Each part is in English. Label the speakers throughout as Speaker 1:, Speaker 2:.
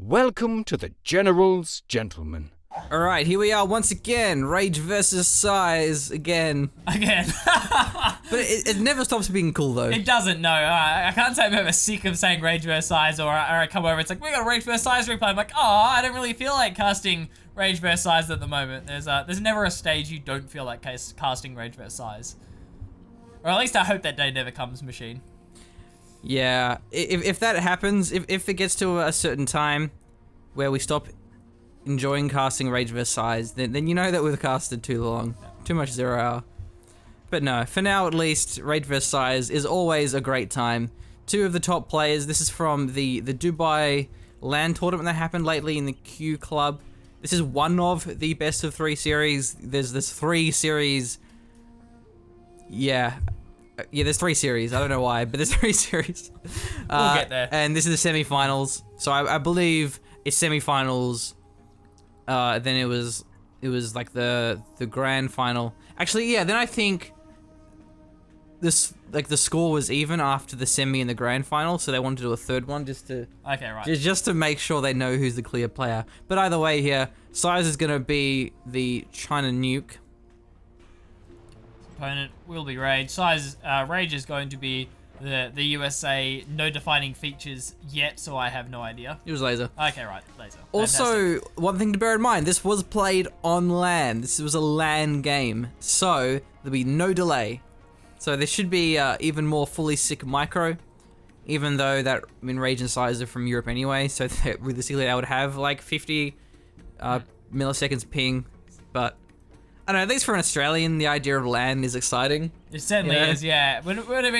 Speaker 1: Welcome to the General's Gentlemen.
Speaker 2: Alright, here we are once again. Rage versus Size again.
Speaker 3: Again.
Speaker 2: But it never stops being cool though.
Speaker 3: It doesn't, no. I can't say I'm ever sick of saying Rage vs. Size, or I come over, it's like, we got a Rage vs. Size replay. I'm like, oh, I don't really feel like casting Rage vs. Size at the moment. There's never a stage you don't feel like casting Rage vs. Size. Or at least I hope that day never comes, Machine.
Speaker 2: Yeah, if that happens, if it gets to a certain time where we stop enjoying casting Rage vs. Size, then you know that we've casted too long. Too much 0 hour. But no, for now at least, Rage vs. Size is always a great time. Two of the top players, this is from the Dubai LAN tournament that happened lately in the Q Club. This is one of the best of 3 series. There's 3 series. Yeah, there's 3 series. I don't know why, but there's 3 series.
Speaker 3: We'll get there.
Speaker 2: And this is the semi-finals. So I believe it's semi-finals. Then it was like the grand final. Actually, yeah. Then I think the score was even after the semi and the grand final, so they wanted to do a third one just to just to make sure they know who's the clear player. But either way, here Size is gonna be the China nuke.
Speaker 3: Opponent will be Rage. Rage is going to be the USA. No defining features yet, so I have no idea.
Speaker 2: It was laser.
Speaker 3: Okay, right, laser.
Speaker 2: Also,
Speaker 3: Fantastic.
Speaker 2: one thing to bear in mind: this was played on LAN. This was a LAN game, so there'll be no delay. So there should be even more fully sick micro, even though Rage and Size are from Europe anyway, so realistically I would have like 50 milliseconds ping, but I don't know, at least for an Australian, the idea of LAN is exciting.
Speaker 3: It certainly is, yeah. Whenever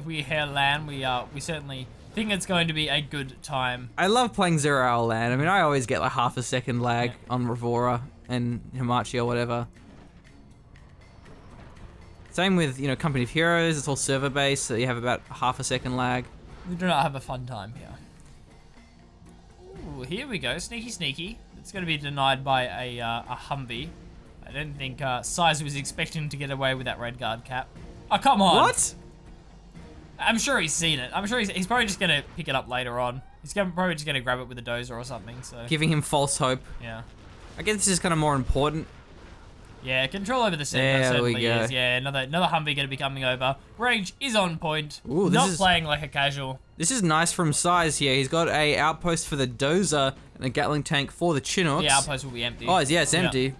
Speaker 3: we hear LAN, we certainly think it's going to be a good time.
Speaker 2: I love playing 0 hour LAN. I mean, I always get like half a second lag on Revora and Hamachi or whatever. Same with, Company of Heroes, it's all server based, so you have about half a second lag.
Speaker 3: We do not have a fun time here. Ooh, here we go, sneaky sneaky. It's going to be denied by a Humvee. I don't think Size was expecting to get away with that red guard cap. Oh, come on.
Speaker 2: What?
Speaker 3: I'm sure he's seen it. I'm sure he's probably just going to pick it up later on. He's probably just going to grab it with a dozer or something, so.
Speaker 2: Giving him false hope.
Speaker 3: Yeah.
Speaker 2: I guess this is kind of more important.
Speaker 3: Yeah, control over the center certainly is. Yeah, another Humvee going to be coming over. Rage is on point.
Speaker 2: Ooh,
Speaker 3: not playing like a casual.
Speaker 2: This is nice from Size here. He's got a outpost for the dozer and a Gatling tank for the Chinooks.
Speaker 3: The outpost will be empty.
Speaker 2: Oh, yeah, it's empty.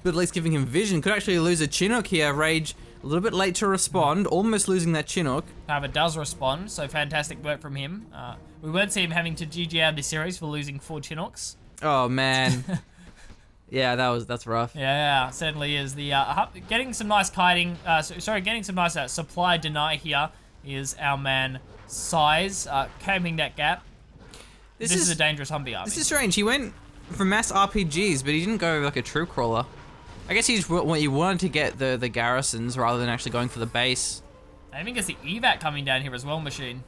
Speaker 2: But at least giving him vision. Could actually lose a Chinook here. Rage a little bit late to respond, almost losing that Chinook.
Speaker 3: However, does respond, so fantastic work from him. We won't see him having to GG out this series for losing 4 Chinooks.
Speaker 2: Oh man. Yeah, that's rough.
Speaker 3: Yeah, certainly is. The getting some nice kiting. Getting some nice supply deny here is our man Size, camping that gap. This is a dangerous Humvee army.
Speaker 2: This is strange. He went for mass RPGs, but he didn't go like a troop crawler. I guess he wanted to get the garrisons rather than actually going for the base.
Speaker 3: I think it's the evac coming down here as well, Machine.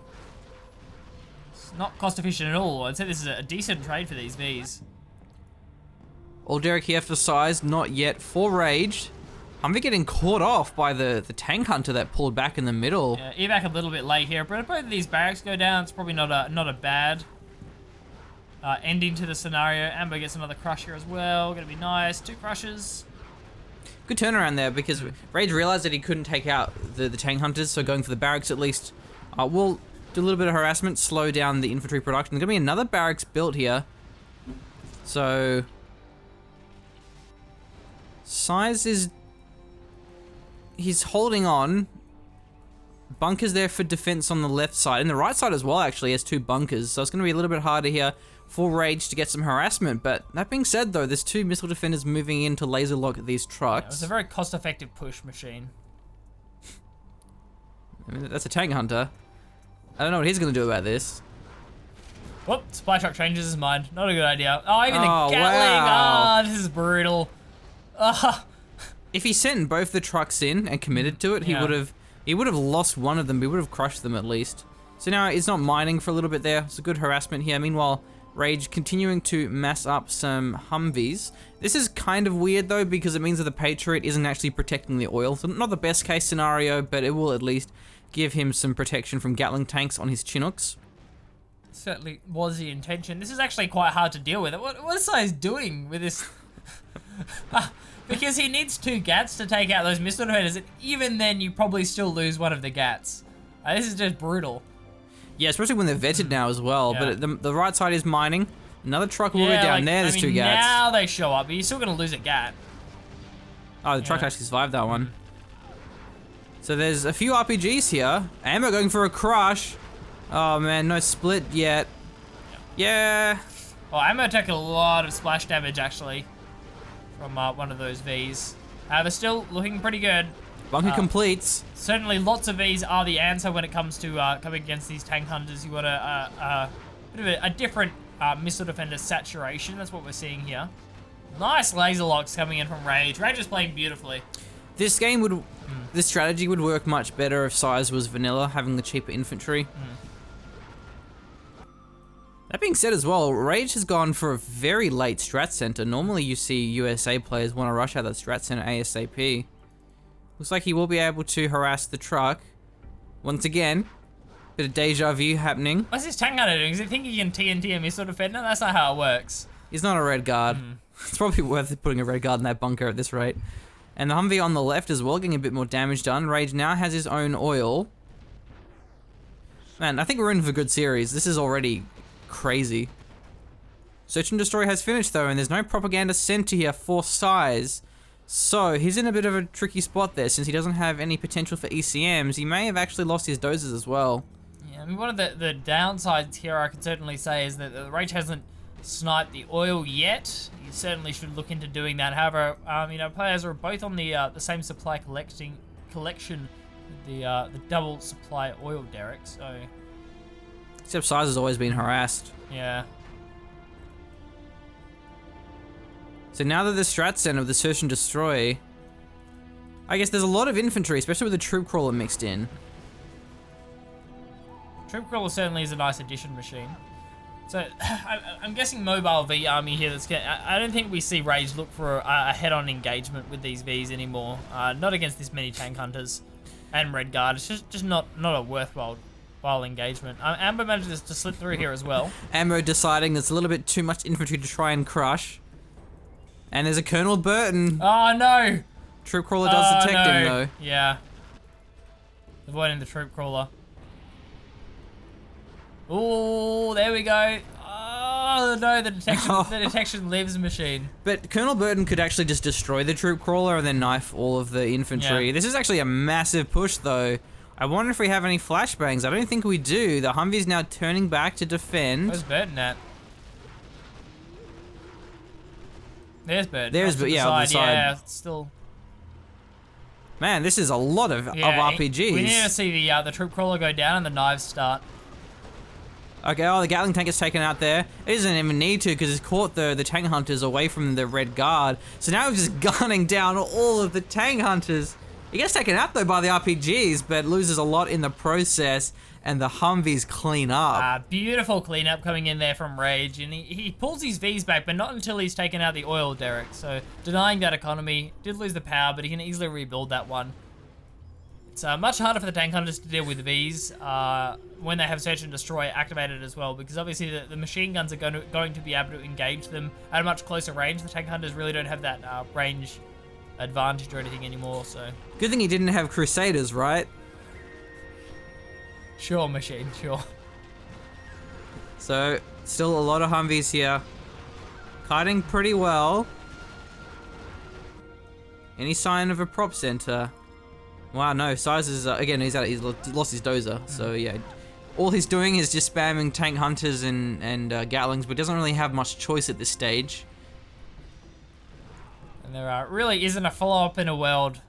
Speaker 3: It's not cost efficient at all. I'd say this is a decent trade for these Vs.
Speaker 2: All Derek here for Size, not yet for Rage. Humvee getting caught off by the tank hunter that pulled back in the middle.
Speaker 3: Yeah, evac a little bit late here, but if both of these barracks go down, it's probably not a bad ending to the scenario. Amber gets another crush here as well. Gonna be nice. 2 crushes.
Speaker 2: Good turnaround there because Rage realized that he couldn't take out the tank hunters, so going for the barracks at least will do a little bit of harassment, slow down the infantry production. There's gonna be another barracks built here. So Size he's holding on. Bunkers there for defense on the left side, and the right side as well actually has 2 bunkers, so it's going to be a little bit harder here for Rage to get some harassment. But that being said though, there's 2 missile defenders moving in to laser lock these trucks.
Speaker 3: Yeah, it was a very cost-effective push, Machine.
Speaker 2: I mean, that's a tank hunter. I don't know what he's going to do about this.
Speaker 3: Whoop, supply truck changes his mind. Not a good idea. Oh, even the Gatling.
Speaker 2: Wow.
Speaker 3: Oh, this is brutal.
Speaker 2: If he sent both the trucks in and committed to it, he would have lost one of them. He would have crushed them at least. So now he's not mining for a little bit there. It's a good harassment here. Meanwhile, Rage continuing to mass up some Humvees. This is kind of weird though, because it means that the Patriot isn't actually protecting the oil. So not the best case scenario, but it will at least give him some protection from Gatling tanks on his Chinooks.
Speaker 3: certainly was the intention. This is actually quite hard to deal with. What is Size doing with this? Because he needs 2 Gats to take out those missile defenders, and even then you probably still lose one of the Gats. This is just brutal.
Speaker 2: Yeah, especially when they're vetted now as well.
Speaker 3: Yeah.
Speaker 2: But the right side is mining. Another truck will go down there. There's 2 Gats.
Speaker 3: Now they show up, but you're still going to lose a Gat.
Speaker 2: Oh, the truck actually survived that one. So there's a few RPGs here. Amber going for a crush. Oh man, no split yet. Yeah.
Speaker 3: Well, Ammo took a lot of splash damage actually from one of those Vs. But still looking pretty good.
Speaker 2: Bunker completes.
Speaker 3: Certainly lots of Vs are the answer when it comes to coming against these tank hunters. You want a bit of a different missile defender saturation. That's what we're seeing here. Nice laser locks coming in from Rage. Rage is playing beautifully.
Speaker 2: This game would, this strategy would work much better if Size was vanilla, having the cheaper infantry. That being said as well, Rage has gone for a very late strat center. Normally you see USA players want to rush out that strat center ASAP. Looks like he will be able to harass the truck. Once again, bit of deja vu happening.
Speaker 3: What's this tank hunter doing? Does he think he can TNT a missile defender? That's not how it works.
Speaker 2: He's not a red guard. It's probably worth putting a red guard in that bunker at this rate. And the Humvee on the left as well, getting a bit more damage done. Rage now has his own oil. Man, I think we're in for a good series. This is already crazy. Search and Destroy has finished though, and there's no propaganda center here for Size. So he's in a bit of a tricky spot there, since he doesn't have any potential for ECMs. He may have actually lost his doses as well.
Speaker 3: Yeah, I mean, one of the downsides here I could certainly say is that the Rage hasn't sniped the oil yet. You certainly should look into doing that. However, you know, players are both on the same supply collection, the double supply oil derrick. So,
Speaker 2: Except Size has always been harassed.
Speaker 3: yeah.
Speaker 2: So now that the strat center of the Search and Destroy, I guess there's a lot of infantry, especially with the troop crawler mixed in.
Speaker 3: Troop crawler certainly is a nice addition machine. So, I'm guessing mobile V army here. I don't think we see Rage look for a head-on engagement with these Vs anymore. Not against this many tank hunters and Red Guard. It's just not a worthwhile engagement. Amber manages to slip through here as well.
Speaker 2: Ammo deciding there's a little bit too much infantry to try and crush. And there's a Colonel Burton.
Speaker 3: Oh no!
Speaker 2: Troop crawler does detect him though.
Speaker 3: Yeah. Avoiding the troop crawler. Oh, there we go. Oh no, the detection lives machine.
Speaker 2: But Colonel Burton could actually just destroy the troop crawler and then knife all of the infantry.
Speaker 3: Yeah.
Speaker 2: This is actually a massive push though. I wonder if we have any flashbangs. I don't think we do. The Humvee's now turning back to defend.
Speaker 3: Where's Burton at? There's Burton.
Speaker 2: There's,
Speaker 3: on
Speaker 2: yeah, on the side.
Speaker 3: Yeah, still.
Speaker 2: Man, this is a lot of RPGs.
Speaker 3: We need to see the troop crawler go down and the knives start.
Speaker 2: Okay, oh, the Gatling tank is taken out there. It doesn't even need to because it's caught the tank hunters away from the Red Guard. So now he's just gunning down all of the tank hunters. He gets taken out though by the RPGs, but loses a lot in the process. And the Humvees clean up.
Speaker 3: Beautiful cleanup coming in there from Rage, and he pulls his Vs back, but not until he's taken out the oil derrick. So denying that economy, did lose the power, but he can easily rebuild that one. It's much harder for the tank hunters to deal with Vs when they have Search and Destroy activated as well, because obviously the machine guns are going to be able to engage them at a much closer range. The tank hunters really don't have that range advantage or anything anymore. So
Speaker 2: good thing he didn't have Crusaders, right?
Speaker 3: Sure, machine, sure.
Speaker 2: So, still a lot of Humvees here. Kiting pretty well. Any sign of a prop center? Wow, no, Size is, again, he's lost his dozer. So, yeah. All he's doing is just spamming tank hunters and Gatlings, but doesn't really have much choice at this stage.
Speaker 3: And there really isn't a follow-up in the world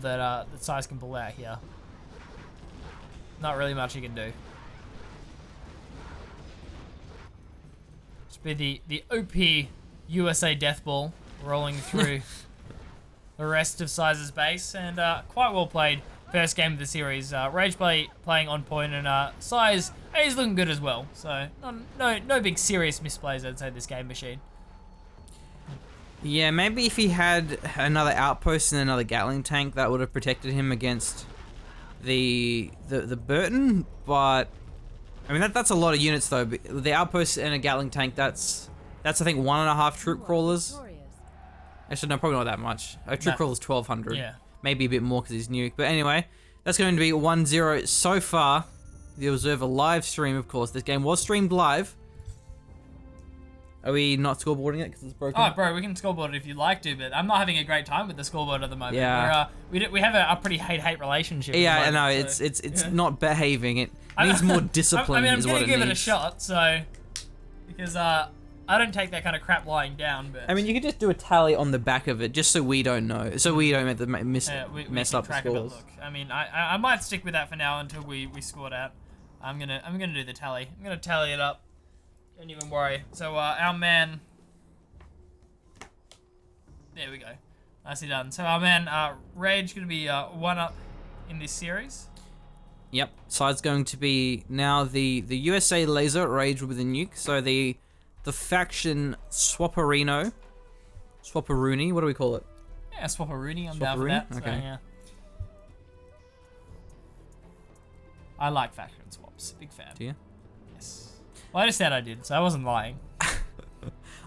Speaker 3: that Size can pull out here. Not really much he can do. Just be the OP USA death ball rolling through the rest of Size's base, and quite well played first game of the series. Rage playing on point, and Size is looking good as well. So no big serious misplays, I'd say, this game machine.
Speaker 2: Yeah, maybe if he had another outpost and another Gatling tank, that would have protected him against the Burton, but I mean, that's a lot of units, though. The outpost and a Gatling tank, that's I think 1.5 troop crawlers. Actually, no, probably not that much. A troop crawler's 1,200.
Speaker 3: Yeah.
Speaker 2: Maybe a bit more because he's nuke. But anyway, that's going to be 1-0 so far. The Observer live stream, of course. This game was streamed live. Are we not scoreboarding it because it's broken?
Speaker 3: Oh, bro, we can scoreboard it if you'd like to, but I'm not having a great time with the scoreboard at the moment.
Speaker 2: Yeah.
Speaker 3: We have a pretty hate-hate relationship.
Speaker 2: Yeah, I
Speaker 3: at the
Speaker 2: know.
Speaker 3: moment,
Speaker 2: It's not behaving. It needs more discipline.
Speaker 3: I'm
Speaker 2: is what
Speaker 3: gonna
Speaker 2: it
Speaker 3: give
Speaker 2: needs.
Speaker 3: it a shot, so because I don't take that kind of crap lying down, but
Speaker 2: I mean, you could just do a tally on the back of it, just so we don't know, so we don't
Speaker 3: we
Speaker 2: mess
Speaker 3: keep
Speaker 2: up the
Speaker 3: track of it.
Speaker 2: scores.
Speaker 3: Look, I mean, I might stick with that for now until we scored out. I'm gonna do the tally. I'm gonna tally it up. Don't even worry. So our man. There we go. Nicely done. So our man Rage gonna be 1 up in this series.
Speaker 2: Yep. Side's going to be now the USA laser Rage with a nuke. So the faction Swapperino, Swapperoonie. What do we call it?
Speaker 3: Yeah, Swapperoonie. I'm down for
Speaker 2: Swapperoonie?
Speaker 3: that. So,
Speaker 2: Okay.
Speaker 3: yeah. I like faction swaps. Big fan.
Speaker 2: Do you?
Speaker 3: Yes. Well, I just said I did, so I wasn't lying.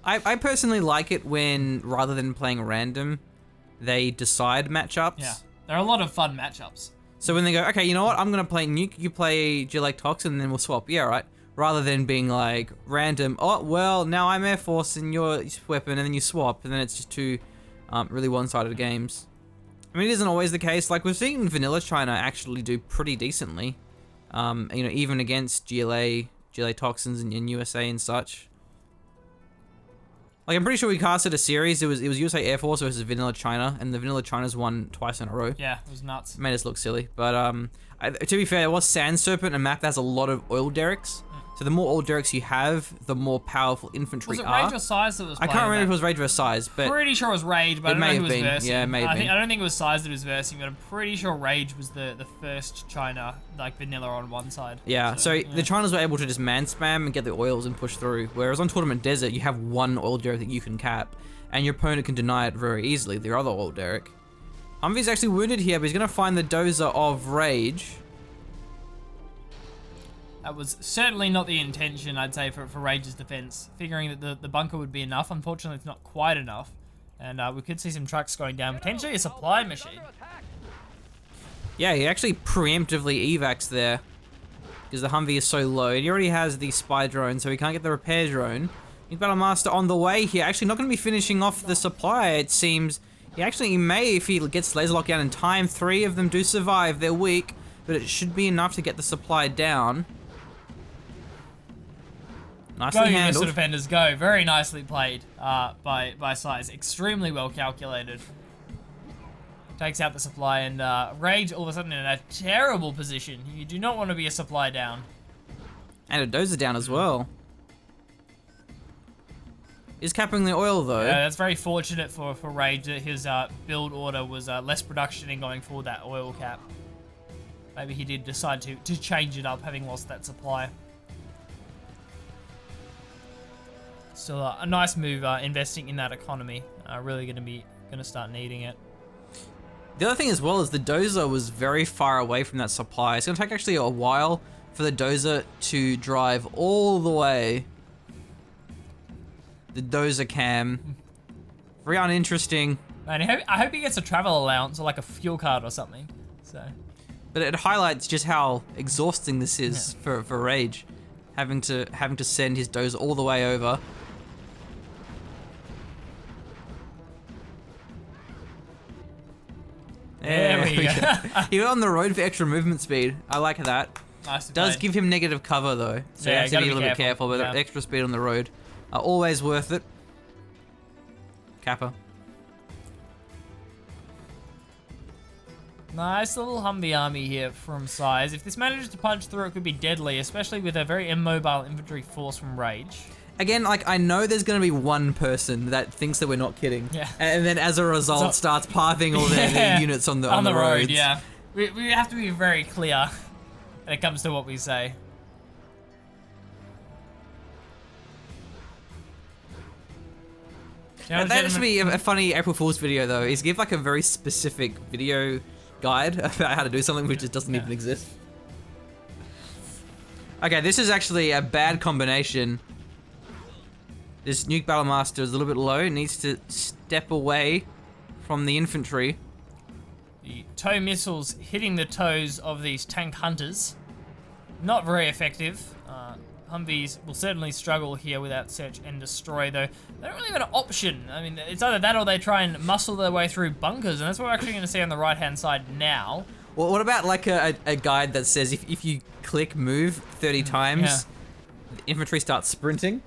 Speaker 2: I personally like it when, rather than playing random, they decide matchups.
Speaker 3: Yeah. There are a lot of fun matchups.
Speaker 2: So when they go, okay, you know what? I'm going to play nuke, you play Geolect Toxin, and then we'll swap. Yeah, right. Rather than being like random, oh, well, now I'm Air Force and you're weapon, and then you swap, and then it's just two really one-sided games. I mean, it isn't always the case. Like, we've seen Vanilla China actually do pretty decently. You know, even against GLA Toxins and USA and such. Like, I'm pretty sure we casted a series. It was USA Air Force versus Vanilla China, and the Vanilla China's won twice in a row.
Speaker 3: Yeah, it was nuts.
Speaker 2: It made us look silly. But to be fair, it was Sand Serpent, a map that has a lot of oil derricks. So the more oil derricks you have, the more powerful infantry
Speaker 3: Was it
Speaker 2: are.
Speaker 3: Rage or Size that was
Speaker 2: I
Speaker 3: playing
Speaker 2: can't remember
Speaker 3: that?
Speaker 2: if it was Rage versus Size, but
Speaker 3: Pretty sure it was Rage, but I
Speaker 2: It
Speaker 3: don't know
Speaker 2: may
Speaker 3: who
Speaker 2: have
Speaker 3: was
Speaker 2: been.
Speaker 3: versing.
Speaker 2: Yeah, it may have
Speaker 3: I
Speaker 2: been.
Speaker 3: don't think it was Size that was versing, but I'm pretty sure Rage was the first China, like vanilla on one side.
Speaker 2: yeah. So
Speaker 3: yeah.
Speaker 2: the Chinas were able to just man spam and get the oils and push through. Whereas on Tournament Desert, you have one oil derrick that you can cap, and your opponent can deny it very easily. The other oil derrick. Humvee's actually wounded here, but he's gonna find the dozer of Rage.
Speaker 3: That was certainly not the intention, I'd say, for Rage's defense. Figuring that the bunker would be enough. Unfortunately, it's not quite enough. And we could see some trucks going down. Potentially a supply machine.
Speaker 2: Yeah, he actually preemptively evacs there. Because the Humvee is so low. And he already has the spy drone, so he can't get the repair drone. He's Battle Master on the way here. Actually not going to be finishing off the supply, it seems. He may, if he gets laser lockdown in time. 3 of them do survive. They're weak. But it should be enough to get the supply down. Nicely
Speaker 3: Go,
Speaker 2: handled.
Speaker 3: Universal Defenders, go. Very nicely played by Size. Extremely well calculated. Takes out the supply, and Rage all of a sudden in a terrible position. You do not want to be a supply down.
Speaker 2: And a dozer down as well. Is capping the oil though.
Speaker 3: Yeah, that's very fortunate for Rage that his build order was less production in going for that oil cap. Maybe he did decide to change it up, having lost that supply. Still a nice move, investing in that economy. Really gonna start needing it.
Speaker 2: The other thing as well is the dozer was very far away from that supply. It's gonna take actually a while for the dozer to drive all the way. The dozer cam. Very uninteresting.
Speaker 3: Man, I hope he gets a travel allowance or like a fuel card or something. So.
Speaker 2: But it highlights just how exhausting this is for Rage. Having to send his dozer all the way over.
Speaker 3: There we go.
Speaker 2: He went on the road for extra movement speed. I like that.
Speaker 3: Nice to
Speaker 2: Does
Speaker 3: play.
Speaker 2: give him negative cover though, so
Speaker 3: Yeah,
Speaker 2: you have to
Speaker 3: gotta
Speaker 2: be a
Speaker 3: be
Speaker 2: little bit careful. But
Speaker 3: yeah.
Speaker 2: extra speed on the road, always worth it. Kappa.
Speaker 3: Nice little Humvee army here from Size. If this manages to punch through, it could be deadly, especially with a very immobile infantry force from Rage.
Speaker 2: Again, like, I know there's going to be one person that thinks that we're not kidding.
Speaker 3: Yeah.
Speaker 2: And then as a result starts pathing all their units on the
Speaker 3: road.
Speaker 2: roads.
Speaker 3: Yeah. We have to be very clear when it comes to what we say.
Speaker 2: That should be a funny April Fool's video though, is give like a very specific video guide about how to do something which just doesn't even exist. Okay, this is actually a bad combination. This Nuke Battlemaster is a little bit low. It needs to step away from the infantry.
Speaker 3: The tow missiles hitting the toes of these tank hunters. Not very effective. Humvees will certainly struggle here without search and destroy, though. They don't really have an option. I mean, it's either that or they try and muscle their way through bunkers, and that's what we're actually going to see on the right-hand side now.
Speaker 2: Well, what about like a guide that says if you click move 30 times, the infantry starts sprinting?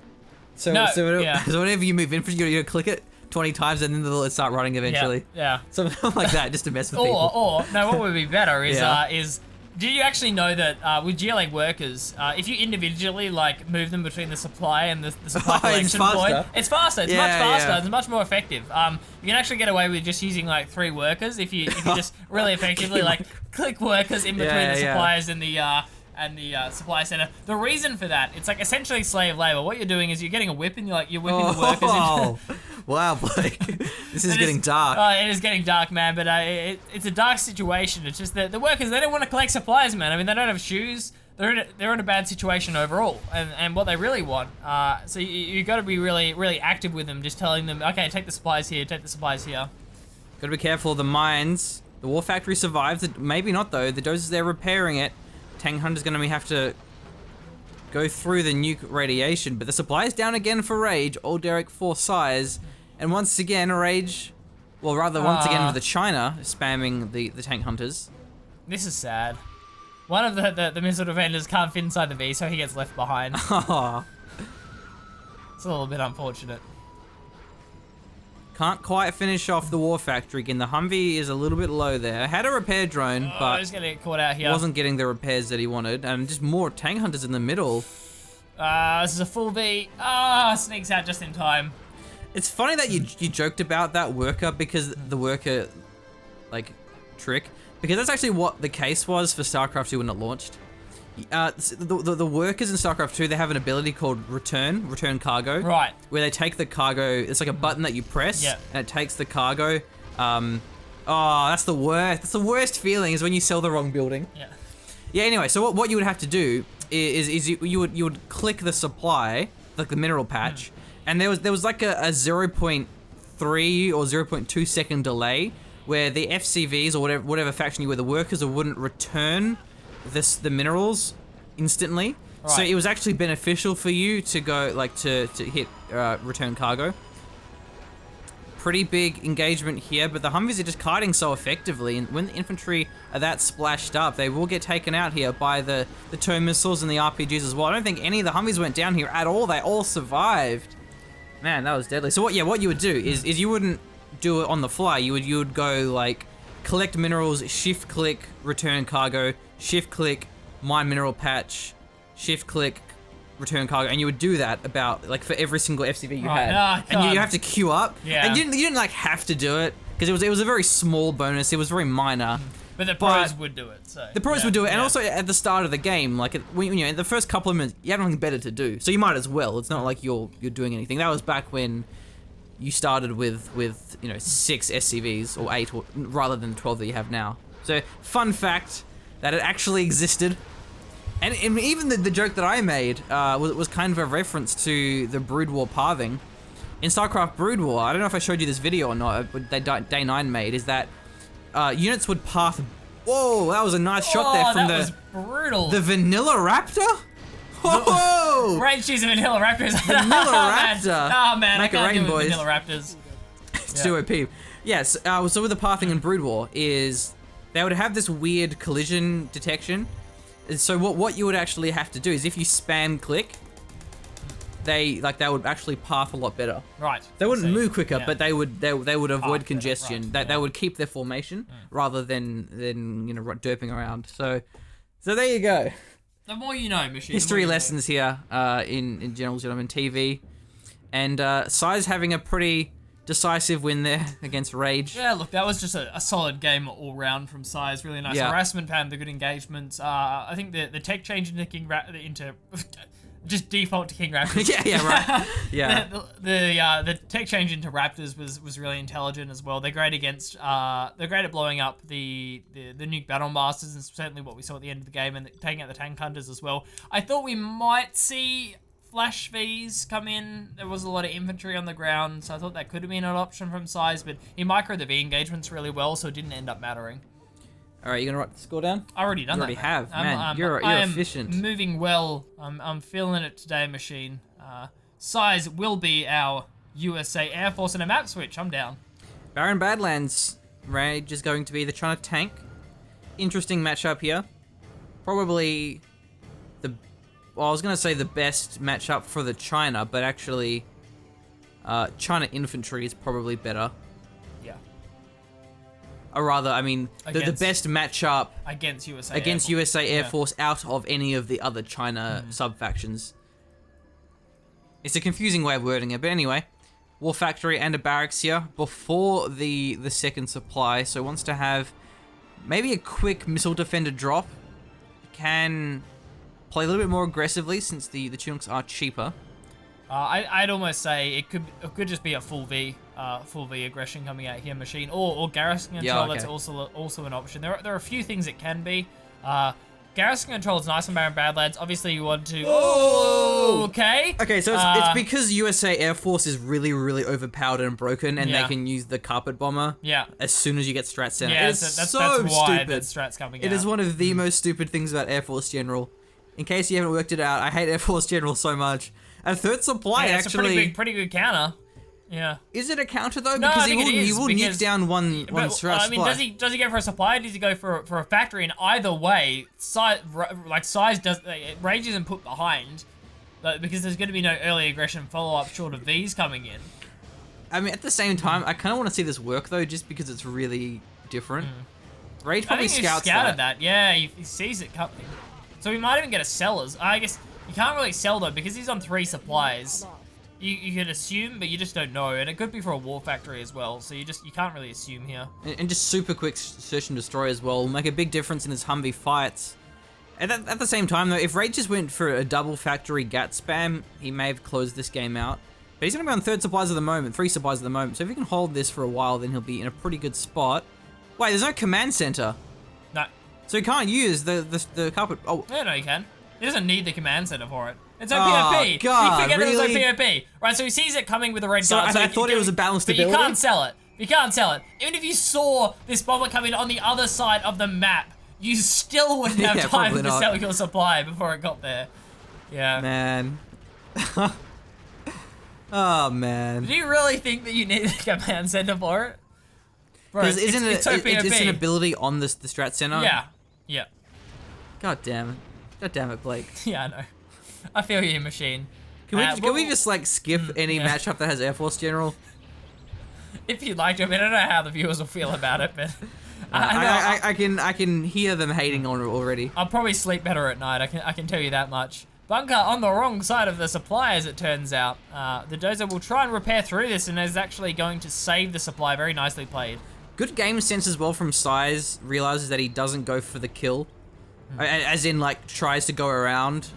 Speaker 2: So, so whenever you move infantry, you click it 20 times and then they'll start running eventually.
Speaker 3: Yeah.
Speaker 2: Something like that, just to mess with people.
Speaker 3: Or, no, what would be better is did you actually know that with GLA workers, if you individually like move them between the supply and the supply collection point, it's faster. It's much faster. It's much more effective. You can actually get away with just using like 3 workers if you just really effectively like click workers in between the suppliers and the supply center. The reason for that, it's like essentially slave labor. What you're doing is you're getting a whip and you're whipping the workers into...
Speaker 2: Wow, Blake. This is getting dark.
Speaker 3: It is getting dark, man, but it's a dark situation. It's just that the workers, they don't want to collect supplies, man. I mean, they don't have shoes. They're in a bad situation overall, and what they really want. So you got to be really, really active with them, just telling them, okay, take the supplies here, take the supplies here.
Speaker 2: Got to be careful of the mines. The war factory survives. Maybe not, though. The doses, they're repairing it. Tank Hunter's going to have to go through the nuke radiation, but the supply is down again for Rage. All Derek 4 size. And once again, Rage, well, rather once again with the China spamming the Tank Hunters.
Speaker 3: This is sad. One of the missile defenders can't fit inside the V, so he gets left behind. It's a little bit unfortunate.
Speaker 2: Can't quite finish off the war factory again. The Humvee is a little bit low there. Had a repair drone, but
Speaker 3: he's gonna get caught out here.
Speaker 2: Wasn't getting the repairs that he wanted, and just more Tank Hunters in the middle.
Speaker 3: This is a full V. Sneaks out just in time.
Speaker 2: It's funny that you joked about that worker because the worker, like, trick. Because that's actually what the case was for StarCraft 2 when it launched. The workers in StarCraft 2, they have an ability called return cargo.
Speaker 3: Right.
Speaker 2: Where they take the cargo, it's like a button that you press, and it takes the cargo. That's the worst. That's the worst feeling is when you sell the wrong building.
Speaker 3: Yeah.
Speaker 2: Yeah, anyway, so what you would have to do is you would click the supply, like the mineral patch, and there was like a 0.3 or 0.2 second delay where the FCVs or whatever faction you were, the workers wouldn't return the minerals instantly. Right. So it was actually beneficial for you to go like to hit return cargo. Pretty big engagement here, but the Humvees are just kiting so effectively, and when the infantry are that splashed up, they will get taken out here by the tow missiles and the RPGs as well. I don't think any of the Humvees went down here at all. They all survived. Man, that was deadly. So what you would do is you wouldn't do it on the fly. You would go like collect minerals, shift click, return cargo, shift click, mine mineral patch, shift click, return cargo, and you would do that about like for every single FCV you had, and you have to queue up. Yeah. And you didn't like have to do it because it was a very small bonus. It was very minor.
Speaker 3: But the pros would do it. So
Speaker 2: the pros would do it, and also at the start of the game, like when in the first couple of minutes, you have nothing better to do, so you might as well. It's not like you're doing anything. That was back when you started with 6 SCVs or 8, rather than 12 that you have now. So fun fact that it actually existed. And even the joke that I made was kind of a reference to the Brood War pathing. In StarCraft Brood War, I don't know if I showed you this video or not, but Day 9 made, is that units would path... Whoa, that was a nice shot there from
Speaker 3: that was brutal.
Speaker 2: The Vanilla Raptor? Whoa!
Speaker 3: Right, she's a Vanilla Raptor.
Speaker 2: Vanilla Raptor.
Speaker 3: Oh man,
Speaker 2: Make
Speaker 3: I can't
Speaker 2: it rain,
Speaker 3: do
Speaker 2: boys.
Speaker 3: Vanilla Raptors.
Speaker 2: It's too OP. Yes, so with the pathing in Brood War is they would have this weird collision detection. So what you would actually have to do is if you spam click, they would actually path a lot better.
Speaker 3: Right.
Speaker 2: They wouldn't move quicker, but they would avoid congestion.
Speaker 3: Right.
Speaker 2: They would keep their formation rather than derping around. So there you go.
Speaker 3: The more you know, Machine.
Speaker 2: History lessons here in General Gentleman TV, and Size having a pretty decisive win there against Rage.
Speaker 3: Yeah, look, that was just a solid game all round from Size. Really nice harassment pattern, the good engagements. I think the tech change into just default to King Raptors.
Speaker 2: yeah, right. Yeah.
Speaker 3: The tech change into Raptors was really intelligent as well. They're great against they're great at blowing up the nuke battle masters, and certainly what we saw at the end of the game, and taking out the tank hunters as well. I thought we might see flash Vs come in. There was a lot of infantry on the ground, so I thought that could have been an option from Size, but he microed the V engagements really well, so it didn't end up mattering.
Speaker 2: All right, you gonna write the score down?
Speaker 3: I already done
Speaker 2: you
Speaker 3: that.
Speaker 2: already
Speaker 3: Mate.
Speaker 2: have, man. You're efficient.
Speaker 3: Moving well. I'm feeling it today, machine. Size will be our USA Air Force in a map switch. I'm down.
Speaker 2: Barren Badlands. Rage is going to be the China tank. Interesting matchup here. Probably well, I was going to say the best matchup for the China, but actually China infantry is probably better.
Speaker 3: Yeah.
Speaker 2: Or rather, I mean, the best matchup
Speaker 3: against USA
Speaker 2: Air Force out of any of the other China sub-factions. It's a confusing way of wording it, but anyway. War Factory and a barracks here before the second supply, so wants to have maybe a quick missile defender drop. Can play a little bit more aggressively since the Chinooks are cheaper.
Speaker 3: I'd almost say it could just be a full V aggression coming out here, machine, or garrison control. That's also an option. There are a few things it can be. Garrison control is nice on Barren Badlands. Obviously, you want to. Oh, okay.
Speaker 2: Okay, so it's because USA Air Force is really, really overpowered and broken, and they can use the carpet bomber.
Speaker 3: Yeah.
Speaker 2: As soon as you get strat center.
Speaker 3: Yeah,
Speaker 2: it's
Speaker 3: that's
Speaker 2: so
Speaker 3: why
Speaker 2: stupid.
Speaker 3: that strat's coming out.
Speaker 2: It is one of the most stupid things about Air Force General. In case you haven't worked it out, I hate Air Force General so much. A third supply actually.
Speaker 3: It's a pretty good counter. Yeah.
Speaker 2: Is it a counter though?
Speaker 3: No,
Speaker 2: Because
Speaker 3: I think
Speaker 2: he will nuke down one strat
Speaker 3: I mean,
Speaker 2: supply.
Speaker 3: does he go for a supply? Or does he go for a factory? And either way, size does Rage isn't put behind, because there's going to be no early aggression follow up short of V's coming in.
Speaker 2: I mean, at the same time, I kind of want to see this work though, just because it's really different. Rage probably scouted
Speaker 3: that. Yeah, he sees it coming. So we might even get a sellers. I guess you can't really sell though because he's on 3 supplies. You could assume, but you just don't know, and it could be for a war factory as well. So you can't really assume here.
Speaker 2: And just super quick search and destroy as well will make a big difference in his Humvee fights. And at the same time though, if Rage just went for a double factory GAT spam, he may have closed this game out. But he's gonna be on 3 supplies at the moment, 3 supplies at the moment. So if he can hold this for a while, then he'll be in a pretty good spot. Wait, there's no command center.
Speaker 3: No.
Speaker 2: So he can't use the carpet. Oh.
Speaker 3: Yeah, no, he can. He doesn't need the command center for it. It's a
Speaker 2: Oh,
Speaker 3: PvP.
Speaker 2: God,
Speaker 3: You forget
Speaker 2: really?
Speaker 3: it was a PvP. Right, so he sees it coming with a red
Speaker 2: So
Speaker 3: dot.
Speaker 2: I thought it was a balanced
Speaker 3: but
Speaker 2: ability?
Speaker 3: you can't sell it. You can't sell it. Even if you saw this bomber coming on the other side of the map, you still wouldn't have
Speaker 2: Yeah,
Speaker 3: time
Speaker 2: probably
Speaker 3: to
Speaker 2: not.
Speaker 3: sell your supply before it got there. Yeah.
Speaker 2: Man. Oh, man.
Speaker 3: Do you really think that you need a command center for it? Bro,
Speaker 2: Because isn't
Speaker 3: it's so PvP.
Speaker 2: it's an ability on the strat center?
Speaker 3: Yeah. Yeah.
Speaker 2: God damn it. God damn it, Blake.
Speaker 3: Yeah, I know. I feel you, machine.
Speaker 2: Can we just like skip any matchup that has Air Force General?
Speaker 3: If you'd like to, I mean, I don't know how the viewers will feel about it, but
Speaker 2: I can hear them hating on it already.
Speaker 3: I'll probably sleep better at night. I can tell you that much. Bunker on the wrong side of the supply, as it turns out. The Dozer will try and repair through this, and is actually going to save the supply. Very nicely played.
Speaker 2: Good game sense as well from Size. Realizes that he doesn't go for the kill, as in like tries to go around.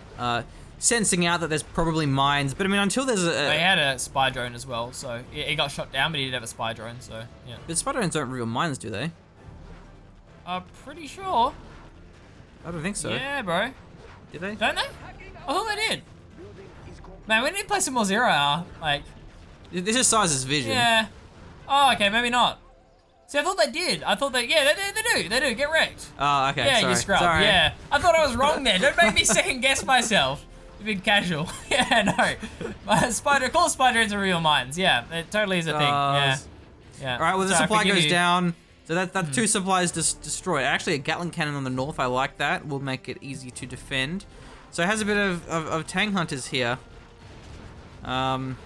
Speaker 2: Sensing out that there's probably mines, but I mean until there's
Speaker 3: They had a spy drone as well, so he got shot down, but he did have a spy drone, so yeah.
Speaker 2: But spy drones don't reveal mines, do they?
Speaker 3: Pretty sure.
Speaker 2: I don't think so.
Speaker 3: Yeah, bro.
Speaker 2: Did they?
Speaker 3: Don't they? I thought they did. Man, we need to play some more Zero Hour. Like,
Speaker 2: This is Size's vision.
Speaker 3: yeah. Oh, okay, maybe not. See, I thought they did. I thought yeah, they do. Get wrecked.
Speaker 2: Oh, okay.
Speaker 3: Yeah,
Speaker 2: sorry.
Speaker 3: you scrub.
Speaker 2: Sorry.
Speaker 3: Yeah, I thought I was wrong there. Don't make me second guess myself. You've been casual. Yeah, no. Call spider into real mines. Yeah, it totally is a thing. Yeah. Yeah.
Speaker 2: All right. Well, the
Speaker 3: Sorry,
Speaker 2: supply
Speaker 3: forgive
Speaker 2: goes
Speaker 3: you.
Speaker 2: down. So that's 2 supplies destroyed. Actually, a Gatling cannon on the north. I like that. Will make it easy to defend. So it has a bit of tank hunters here.
Speaker 3: And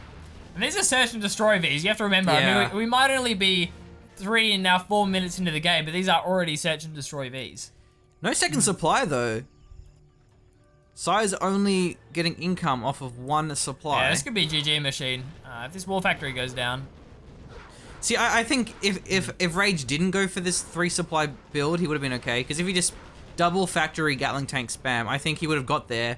Speaker 3: these are search and destroy Vs. You have to remember.
Speaker 2: Yeah.
Speaker 3: I mean, we might only be 3 and now 4 minutes into the game, but these are already search and destroy Vs.
Speaker 2: No second supply though. Size only getting income off of 1 supply.
Speaker 3: Yeah, this could be GG machine. If this war factory goes down.
Speaker 2: See, I think if Rage didn't go for this 3 supply build, he would have been okay. Because if he just double factory Gatling tank spam, I think he would have got there.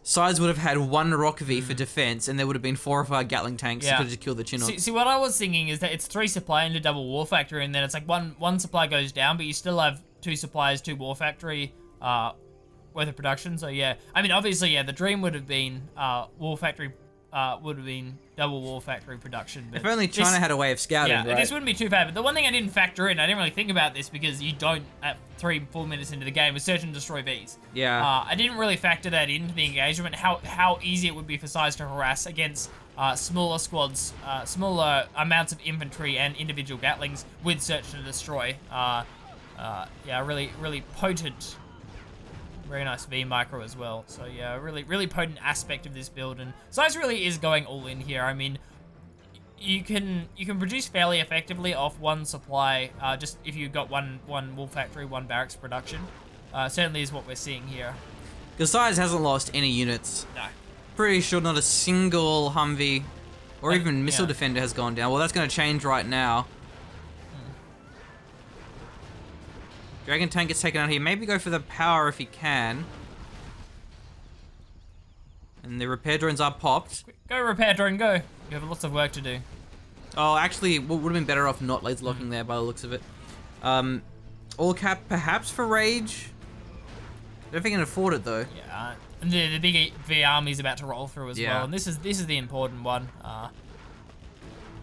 Speaker 2: Sides would have had one Rock V for defense, and there would have been 4 or 5 Gatling tanks that could have just killed the Chinook.
Speaker 3: See, what I was thinking is that it's 3 supply into double War Factory, and then it's like one supply goes down, but you still have 2 supplies, 2 War Factory worth of production. So yeah, I mean, obviously, yeah, the dream would have been War Factory. Would have been double War Factory production. But
Speaker 2: if only China had a way of scouting,
Speaker 3: yeah,
Speaker 2: right?
Speaker 3: this wouldn't be too bad. But the one thing I didn't factor in, I didn't really think about this because you don't at 3-4 minutes into the game, was search and destroy Vs.
Speaker 2: Yeah.
Speaker 3: I didn't really factor that into the engagement. How easy it would be for sides to harass against smaller squads, smaller amounts of infantry and individual Gatlings with search and destroy. Yeah, really potent. Very nice V micro as well. So yeah, really potent aspect of this build, and Size really is going all in here. I mean, you can produce fairly effectively off one supply, just if you've got one Wool Factory, 1 barracks production. Certainly is what we're seeing here.
Speaker 2: Because Size hasn't lost any units.
Speaker 3: No.
Speaker 2: Pretty sure not a single Humvee or even missile defender has gone down. Well, that's going to change right now. Dragon tank gets taken out here. Maybe go for the power if he can. And the repair drones are popped.
Speaker 3: Go repair drone, go. You have lots of work to do.
Speaker 2: Oh, actually, would have been better off not laser locking there by the looks of it. All cap perhaps for Rage. I don't think he can afford it though.
Speaker 3: Yeah, and the big V army's about to roll through as
Speaker 2: Yeah.
Speaker 3: well, and this is the important one.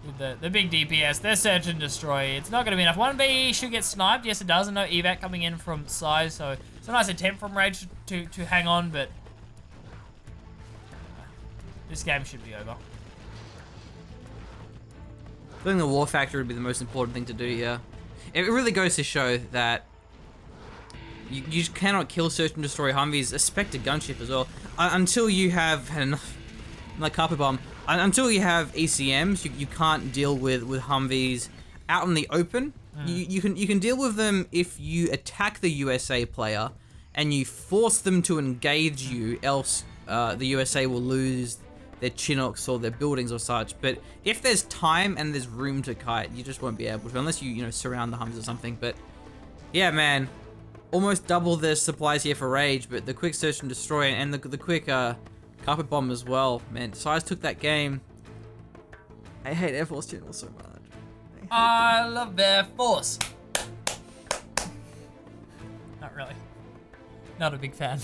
Speaker 3: With the big DPS, their search and destroy. It's not going to be enough. 1B should get sniped. Yes, it does. And no evac coming in from Size, so it's a nice attempt from Rage to hang on, but this game should be over.
Speaker 2: I think the War Factory would be the most important thing to do here. It really goes to show that you just cannot kill search and destroy Humvees, a Spectre gunship as well, until you have had enough, like Carpet Bomb. Until you have ECMs, you can't deal with Humvees out in the open. You can deal with them if you attack the USA player and you force them to engage you, else the USA will lose their Chinooks or their buildings or such. But if there's time and there's room to kite, you just won't be able to, unless you surround the Hums or something. But yeah, man, almost double the supplies here for Rage, but the quick search and destroy and the quick Carpet Bomb as well, man. Size took that game. I hate Air Force General so much.
Speaker 3: I love Air Force. Not really. Not a big fan.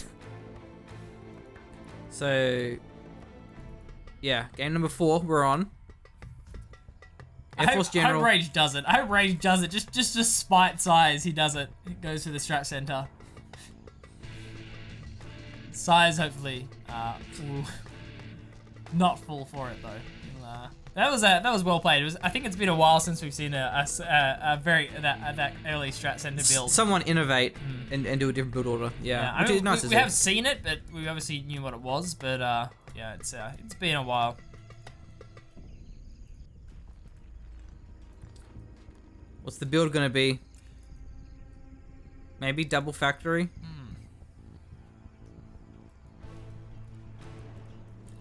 Speaker 2: So, yeah, game number 4, we're on. Air Force General.
Speaker 3: I hope Rage does it. I hope Rage does it. Just to spite Size, he does it. He goes to the strat center. Size, hopefully, will not fall for it though. That was well played. I think it's been a while since we've seen a very that early strat center build.
Speaker 2: Someone innovate and do a different build order. Yeah, which is nice.
Speaker 3: We have seen it, but we obviously knew what it was. But yeah, it's been a while.
Speaker 2: What's the build gonna be? Maybe double factory.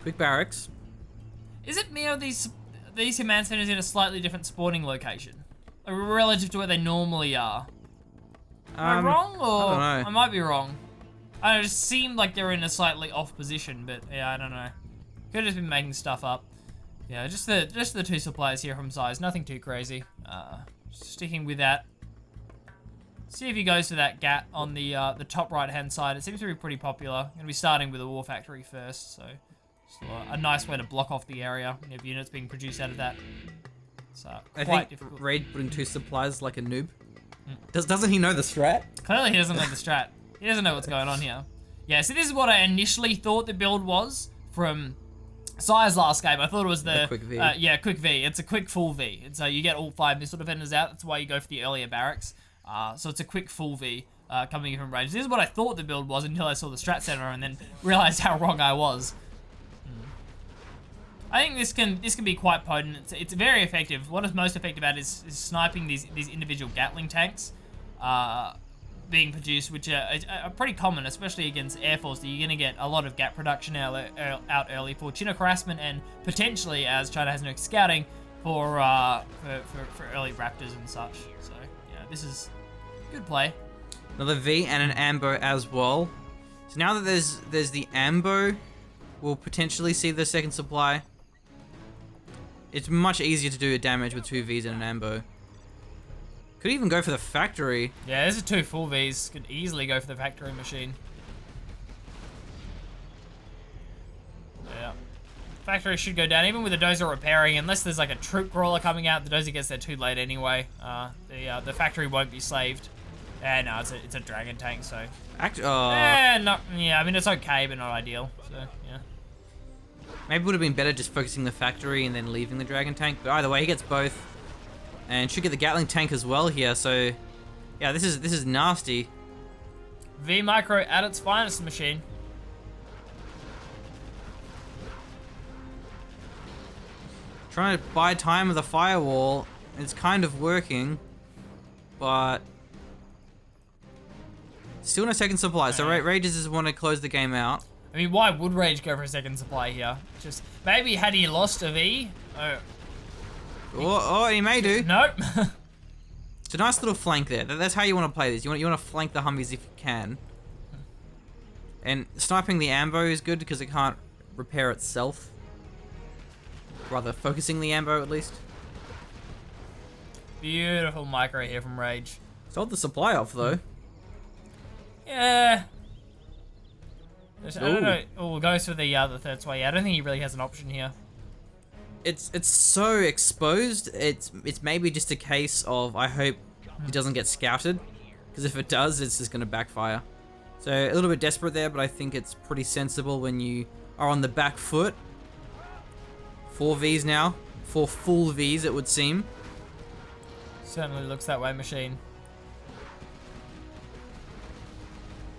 Speaker 2: Quick barracks.
Speaker 3: Is it me or these command centers in a slightly different spawning location, relative to where they normally are? Am I wrong, or
Speaker 2: I don't know.
Speaker 3: I might be wrong. I don't know, it just seemed like they're in a slightly off position, but yeah, I don't know. Could have just been making stuff up. Yeah, just the 2 supplies here from Size, nothing too crazy. Sticking with that. See if he goes to that gat on the top right hand side. It seems to be pretty popular. Gonna be starting with a War Factory first, so. A nice way to block off the area when you have units being produced out of that. So quite difficult.
Speaker 2: Raid putting 2 supplies like a noob. Doesn't he know the strat?
Speaker 3: Clearly he doesn't know the strat. He doesn't know what's going on here. Yeah, so this is what I initially thought the build was from Size last game. I thought it was the
Speaker 2: quick V.
Speaker 3: Yeah, quick V. It's a quick full V. It's you get all 5 missile defenders out. That's why you go for the earlier barracks. So it's a quick full V coming in from Rage. This is what I thought the build was until I saw the strat center and then realized how wrong I was. I think this can be quite potent. It's very effective. What is most effective at is sniping these individual Gatling tanks being produced, which are pretty common, especially against Air Force. That you're going to get a lot of gap production out early for Chinook harassment and potentially, as China has no scouting, for early Raptors and such. So yeah, this is good play.
Speaker 2: Another V and an Ambo as well. So now that there's the Ambo we'll potentially see the second supply. It's much easier to do damage with 2 Vs and an ambo. Could even go for the factory.
Speaker 3: Yeah, this is 2 full Vs. Could easily go for the factory machine. Yeah. Factory should go down, even with the dozer repairing, unless there's like a troop crawler coming out. The dozer gets there too late anyway. The factory won't be saved. No, it's a dragon tank, so. I mean it's okay, but not ideal. So yeah.
Speaker 2: Maybe it would have been better just focusing the factory and then leaving the dragon tank. But either way, he gets both, and should get the Gatling tank as well here. So yeah, this is nasty.
Speaker 3: V micro at its finest, machine.
Speaker 2: Trying to buy time with the firewall. It's kind of working, but still no second supply. So Rage just want to close the game out.
Speaker 3: I mean, why would Rage go for a second supply here? Just maybe had he lost a V?
Speaker 2: Oh, he may do.
Speaker 3: Nope.
Speaker 2: It's a nice little flank there. That's how you want to play this. You want to flank the Humvees if you can. And sniping the ambo is good because it can't repair itself. Rather, focusing the ambo at least.
Speaker 3: Beautiful micro here from Rage.
Speaker 2: Sold the supply off though.
Speaker 3: Yeah. I don't know. Oh, goes for the third sway. I don't think he really has an option here.
Speaker 2: It's so exposed. It's maybe just a case of I hope he doesn't get scouted, because if it does, it's just gonna backfire. So a little bit desperate there, but I think it's pretty sensible when you are on the back foot. 4 Vs now, 4 full Vs it would seem.
Speaker 3: Certainly looks that way, machine.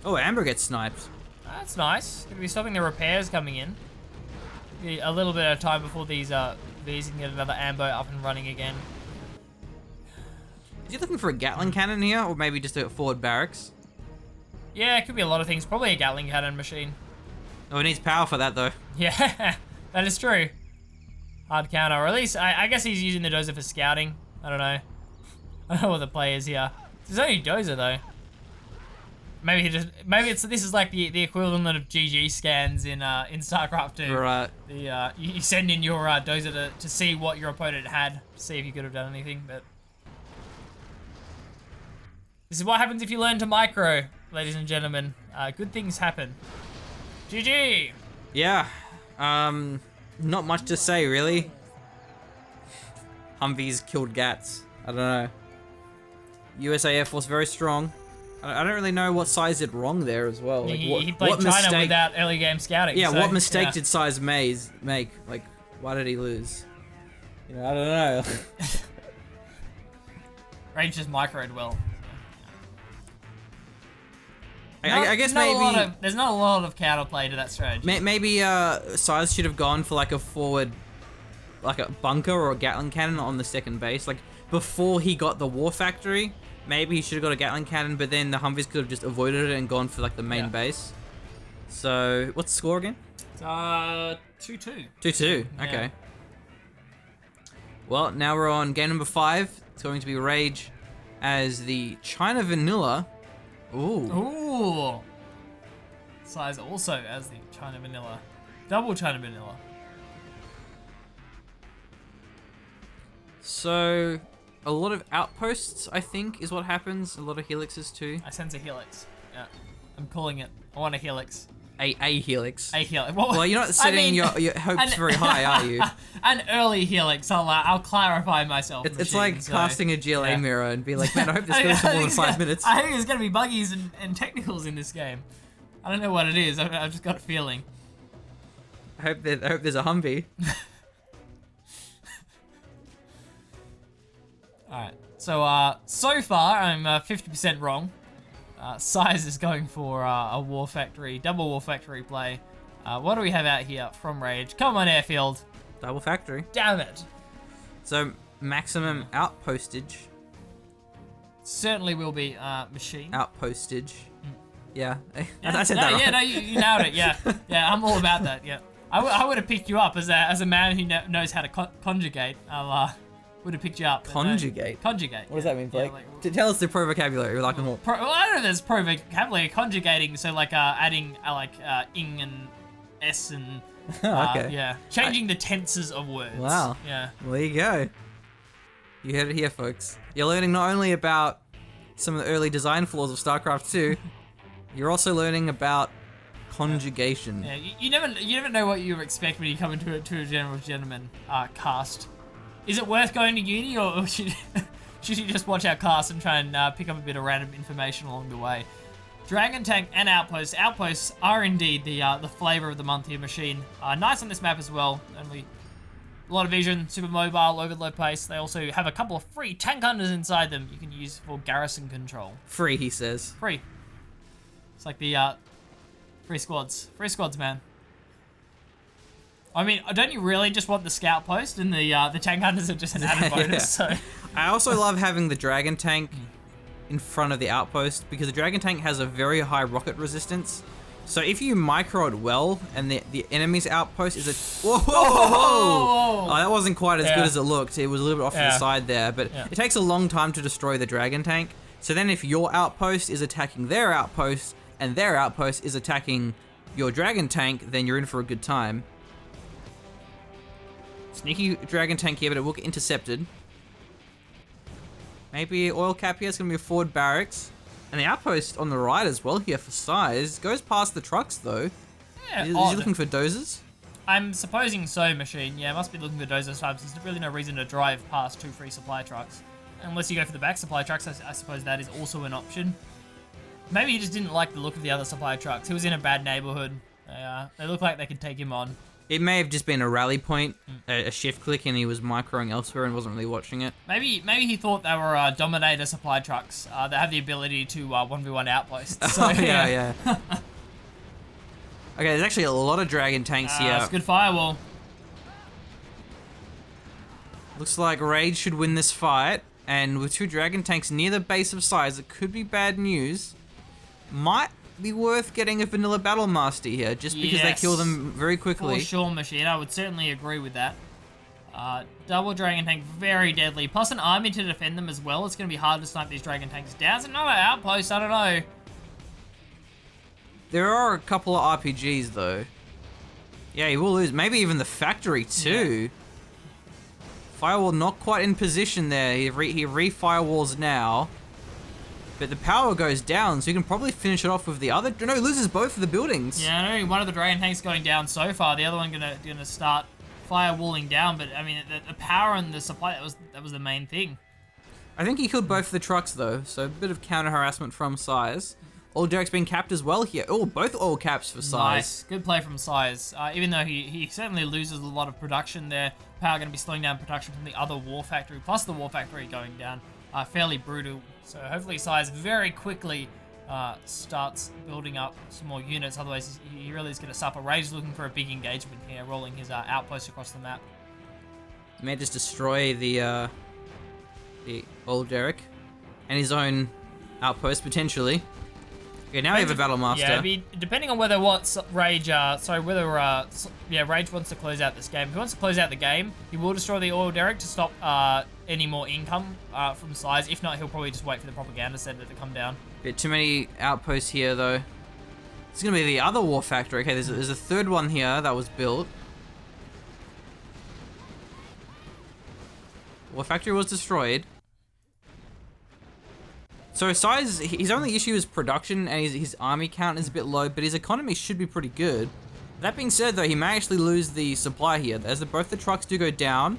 Speaker 2: Oh, Amber gets sniped.
Speaker 3: That's nice. Gonna be stopping the repairs coming in. Be a little bit of time before these Vs can get another ambo up and running again.
Speaker 2: Is he looking for a Gatling cannon here, or maybe just a forward barracks?
Speaker 3: Yeah, it could be a lot of things. Probably a Gatling cannon machine.
Speaker 2: Oh, it needs power for that though.
Speaker 3: Yeah, that is true. Hard counter, or at least I guess he's using the dozer for scouting. I don't know. I don't know what the play is here. There's only dozer though. Maybe this is like the equivalent of GG scans in StarCraft 2.
Speaker 2: Right.
Speaker 3: You send in your dozer to see what your opponent had, to see if you could have done anything. But this is what happens if you learn to micro, ladies and gentlemen. Good things happen. GG.
Speaker 2: Yeah. Not much to say really. Humvees killed Gats. I don't know. USA Air Force very strong. I don't really know what size did wrong there as well. Like,
Speaker 3: he played China without early game scouting.
Speaker 2: Yeah,
Speaker 3: so,
Speaker 2: what mistake did Size make? Like, why did he lose? You know, I don't know.
Speaker 3: Rage just microed well.
Speaker 2: I guess maybe
Speaker 3: there's not a lot of counterplay to that strategy.
Speaker 2: Maybe Size should have gone for like a forward, like a bunker or a Gatling cannon on the second base. Like before he got the war factory, maybe he should have got a Gatling cannon, but then the Humvees could have just avoided it and gone for like the main base. So what's the score again?
Speaker 3: 2-2.
Speaker 2: 2-2. Okay. Well, now we're on game number 5. It's going to be Rage as the China Vanilla. Ooh.
Speaker 3: Size also as the China Vanilla. Double China Vanilla.
Speaker 2: So, a lot of outposts, I think, is what happens. A lot of helixes too.
Speaker 3: I sense a helix. Yeah. I'm calling it. I want a helix.
Speaker 2: A helix.
Speaker 3: A helix.
Speaker 2: Well, you're not setting your hopes very high, are you?
Speaker 3: An early helix. I'll clarify myself.
Speaker 2: It's like casting a GLA mirror and be like, man, I hope this goes for more than 5 minutes.
Speaker 3: I think there's going to be buggies and technicals in this game. I don't know what it is. I've just got a feeling.
Speaker 2: I hope there's a Humvee.
Speaker 3: Alright. So far, I'm 50% wrong. Size is going for a War Factory, double War Factory play. What do we have out here from Rage? Come on, Airfield.
Speaker 2: Double factory.
Speaker 3: Damn it.
Speaker 2: So, maximum outpostage.
Speaker 3: Certainly will be machine.
Speaker 2: Outpostage. Yeah. I said that right.
Speaker 3: Yeah, no, you nailed it. Yeah, yeah, I'm all about that. Yeah, I would have picked you up as a man who knows how to conjugate. Would have picked you up.
Speaker 2: Conjugate?
Speaker 3: Conjugate.
Speaker 2: What does that mean, Blake? Tell us the pro vocabulary. We like them all.
Speaker 3: Well, I don't know if there's pro vocabulary. Conjugating, so like adding ing and s and
Speaker 2: Okay.
Speaker 3: Yeah, changing the tenses of words.
Speaker 2: Wow.
Speaker 3: Yeah.
Speaker 2: Well, there you go. You heard it here, folks. You're learning not only about some of the early design flaws of StarCraft 2, you're also learning about conjugation.
Speaker 3: Yeah, you never know what you expect when you come into a General Gentleman cast. Is it worth going to uni, or should you just watch our cast and try and pick up a bit of random information along the way? Dragon Tank and Outposts. Outposts are indeed the flavor of the month here, machine. Nice on this map as well. Only a lot of vision, super mobile, overload pace. They also have a couple of free tank hunters inside them you can use for garrison control.
Speaker 2: Free, he says.
Speaker 3: Free. It's like the free squads. Free squads, man. I mean, don't you really just want the scout post, and the tank hunters are just an added bonus? So
Speaker 2: I also love having the Dragon Tank in front of the Outpost, because the Dragon Tank has a very high rocket resistance. So if you micro it well, and the enemy's Outpost is a... Whoa! Oh, that wasn't quite as good as it looked. It was a little bit off to the side there, but it takes a long time to destroy the Dragon Tank. So then if your Outpost is attacking their Outpost, and their Outpost is attacking your Dragon Tank, then you're in for a good time. Sneaky Dragon Tank here, but it will get intercepted. Maybe oil cap here. It's going to be a forward barracks. And the Outpost on the right as well here for size. Goes past the trucks though.
Speaker 3: yeah,
Speaker 2: Is he looking for dozers?
Speaker 3: I'm supposing so, machine. Yeah, must be looking for dozer types. There's really no reason to drive past 2 free supply trucks, unless you go for the back supply trucks. I suppose that is also an option. Maybe he just didn't like the look of the other supply trucks. He was in a bad neighborhood. They look like they could take him on.
Speaker 2: It may have just been a rally point, a shift click, and he was microing elsewhere and wasn't really watching it.
Speaker 3: Maybe he thought they were Dominator supply trucks that have the ability to 1v1 outposts. So,
Speaker 2: yeah. Okay, there's actually a lot of Dragon Tanks here.
Speaker 3: It's a good firewall.
Speaker 2: Looks like Rage should win this fight, and with 2 Dragon Tanks near the base of size, it could be bad news. Might be worth getting a vanilla Battle Master here, just because they kill them very quickly.
Speaker 3: For sure, machine. I would certainly agree with that. Double Dragon Tank, very deadly. Plus an army to defend them as well. It's going to be hard to snipe these Dragon Tanks down. It's another outpost, I don't know.
Speaker 2: There are a couple of RPGs though. Yeah, he will lose. Maybe even the factory too. Yeah. Firewall not quite in position there. He re-firewalls now. But the power goes down, so you can probably finish it off with the other... No, he loses both of the buildings.
Speaker 3: Yeah, I know one of the Dragon Tanks going down so far. The other one gonna start firewalling down. But I mean, the power and the supply, that was the main thing.
Speaker 2: I think he killed both of the trucks though, so a bit of counter harassment from Size. All Derek's being capped as well here. Oh, both all caps for Size.
Speaker 3: Nice, good play from Size. Even though he certainly loses a lot of production there, power going to be slowing down production from the other War Factory, plus the War Factory going down. Fairly brutal. So hopefully Size very quickly starts building up some more units. Otherwise, he really is going to suffer. Rage is looking for a big engagement here, rolling his outposts across the map.
Speaker 2: He may just destroy the old Derek and his own outpost potentially. Okay, now we have a Battle Master.
Speaker 3: Yeah, depending on whether Rage wants to close out this game. If he wants to close out the game, he will destroy the oil derrick to stop any more income from Size. If not, he'll probably just wait for the propaganda center to come down.
Speaker 2: Bit too many outposts here though. It's gonna be the other War Factory. Okay, there's a third one here that was built. War Factory was destroyed. So Size, his only issue is production, and his army count is a bit low, but his economy should be pretty good. That being said though, he may actually lose the supply here, as both the trucks do go down.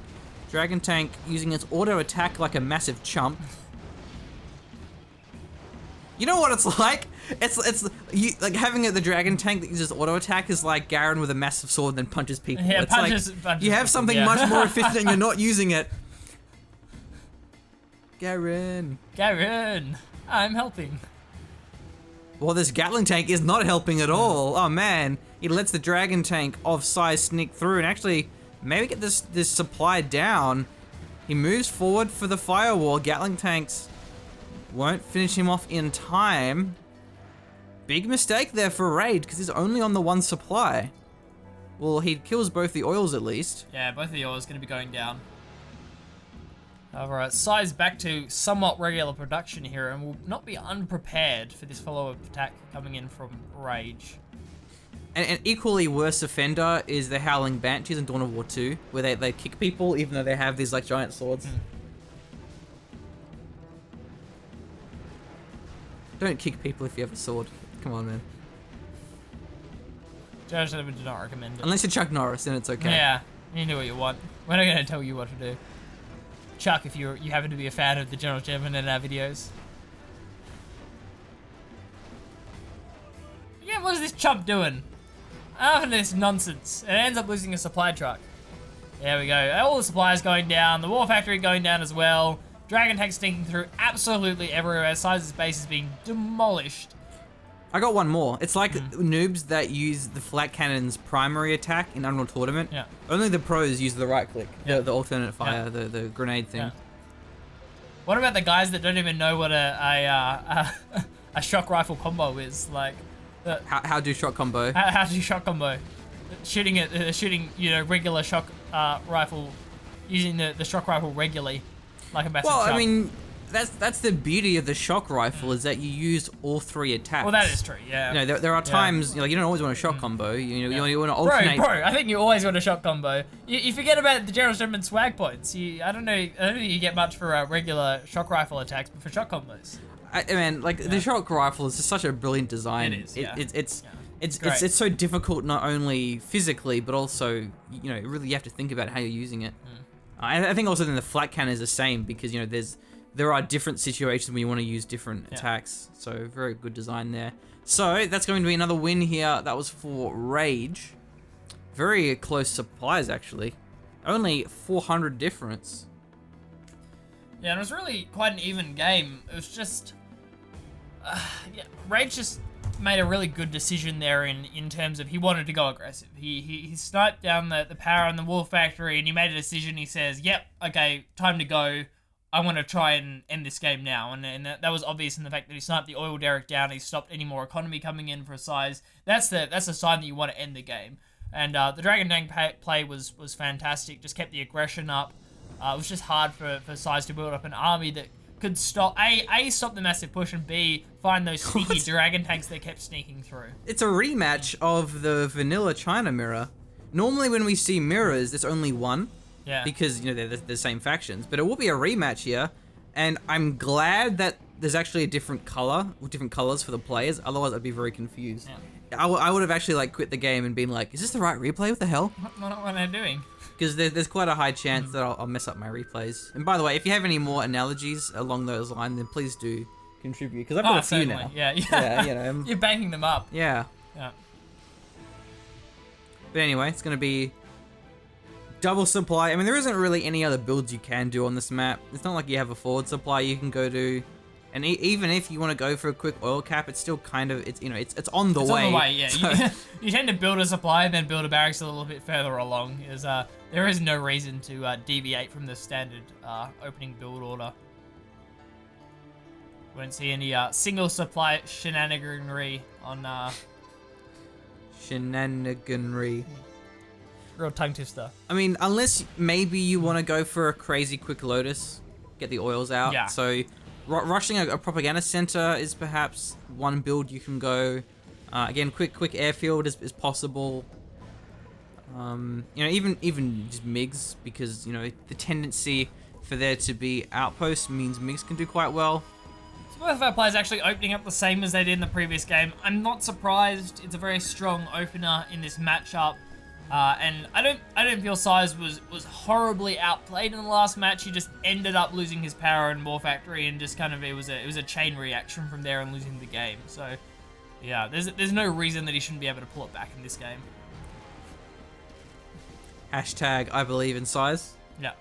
Speaker 2: Dragon Tank using its auto attack like a massive chump. You know what it's like? Like having the Dragon Tank that uses auto attack is like Garen with a massive sword and then punches people.
Speaker 3: Yeah,
Speaker 2: it's
Speaker 3: punches
Speaker 2: you have something much more efficient and you're not using it. Garen,
Speaker 3: I'm helping.
Speaker 2: Well, this Gatling tank is not helping at all. Oh man, he lets the Dragon Tank of Size sneak through and actually maybe get this supply down. He moves forward for the firewall. Gatling tanks won't finish him off in time. Big mistake there for Raid, because he's only on the one supply. Well, he kills both the oils at least.
Speaker 3: Yeah, both of the oils going to be going down. Alright, Size back to somewhat regular production here, and will not be unprepared for this follow-up attack coming in from Rage.
Speaker 2: An equally worse offender is the Howling Banshees in Dawn of War 2, where they kick people even though they have these like giant swords. Don't kick people if you have a sword. Come on, man.
Speaker 3: Judge do not recommend it.
Speaker 2: Unless you're Chuck Norris, then it's okay.
Speaker 3: Yeah, you do what you want. We're not gonna tell you what to do. Chuck, if you happen to be a fan of the General Gentleman in our videos. Yeah, what is this chump doing? Enough of this nonsense. It ends up losing a supply truck. There we go. All the supplies going down. The war factory going down as well. Dragon tank sneaking through absolutely everywhere. Sizes base is being demolished.
Speaker 2: I got one more. It's like noobs that use the flat cannon's primary attack in Unreal Tournament.
Speaker 3: Yeah.
Speaker 2: Only the pros use the right click,
Speaker 3: Yeah.
Speaker 2: the alternate fire,
Speaker 3: Yeah.
Speaker 2: the grenade thing.
Speaker 3: Yeah. What about the guys that don't even know what a shock rifle combo is? Like,
Speaker 2: How do shot combo?
Speaker 3: how to do shock combo? Shooting regular shock rifle, using the shock rifle regularly, like a massive
Speaker 2: Well,
Speaker 3: shock.
Speaker 2: I mean, that's the beauty of the shock rifle is that you use all three attacks.
Speaker 3: Well, that is true. Yeah.
Speaker 2: You know, there are times you don't always want a shock combo. You want to alternate.
Speaker 3: Bro, I think you always want a shock combo. You forget about the General Sherman swag points. I don't think you get much for regular shock rifle attacks, but for shock combos.
Speaker 2: I mean, like the shock rifle is just such a brilliant design.
Speaker 3: It is, yeah.
Speaker 2: It's so difficult not only physically but also really you have to think about how you're using it. I think also then the flat cannon is the same because there are different situations where you want to use different attacks. So very good design there. So that's going to be another win here. That was for Rage. Very close supplies actually. Only 400 difference.
Speaker 3: Yeah, and it was really quite an even game. It was just, Rage just made a really good decision there in terms of he wanted to go aggressive. He sniped down the power in the wool factory and he made a decision. He says, "Yep, okay, time to go. I want to try and end this game now." And that was obvious in the fact that he sniped the oil derrick down. He stopped any more economy coming in for a size. That's the sign that you want to end the game. And the Dragon Tank play was fantastic. Just kept the aggression up. It was just hard for Size to build up an army that could stop stop the massive push, and B, find those sneaky Dragon Tanks that kept sneaking through.
Speaker 2: It's a rematch of the vanilla China mirror. Normally when we see mirrors, there's only one.
Speaker 3: Yeah.
Speaker 2: Because, they're the same factions. But it will be a rematch here. And I'm glad that there's actually a different color, or different colors for the players. Otherwise, I'd be very confused.
Speaker 3: Yeah.
Speaker 2: I would have actually, quit the game and been like, is this the right replay? What the hell?
Speaker 3: What am I doing?
Speaker 2: Because there's quite a high chance that I'll mess up my replays. And by the way, if you have any more analogies along those lines, then please do contribute. Because I've got a few
Speaker 3: certainly.
Speaker 2: now.
Speaker 3: Yeah. You're banking them up.
Speaker 2: Yeah.
Speaker 3: Yeah.
Speaker 2: But anyway, it's going to be double supply. I mean, there isn't really any other builds you can do on this map. It's not like you have a forward supply you can go to. And even if you want to go for a quick oil cap, it's still kind of, it's on the way.
Speaker 3: It's on the way, yeah.
Speaker 2: So,
Speaker 3: You tend to build a supply and then build a barracks a little bit further along. There is no reason to deviate from the standard opening build order. Won't see any single supply shenaniganry on
Speaker 2: shenaniganry.
Speaker 3: Real tongue twister.
Speaker 2: I mean, unless maybe you want to go for a crazy quick Lotus, get the oils out.
Speaker 3: Yeah.
Speaker 2: So rushing a propaganda center is perhaps one build you can go. Again, quick airfield is possible. Even just MiGs, because the tendency for there to be outposts means MiGs can do quite well.
Speaker 3: So both of our players actually opening up the same as they did in the previous game. I'm not surprised. It's a very strong opener in this matchup. And I don't feel Size was horribly outplayed in the last match. He just ended up losing his power in War Factory, and just kind of it was a chain reaction from there and losing the game. So yeah, there's no reason that he shouldn't be able to pull it back in this game.
Speaker 2: Hashtag I believe in Size.
Speaker 3: Yeah.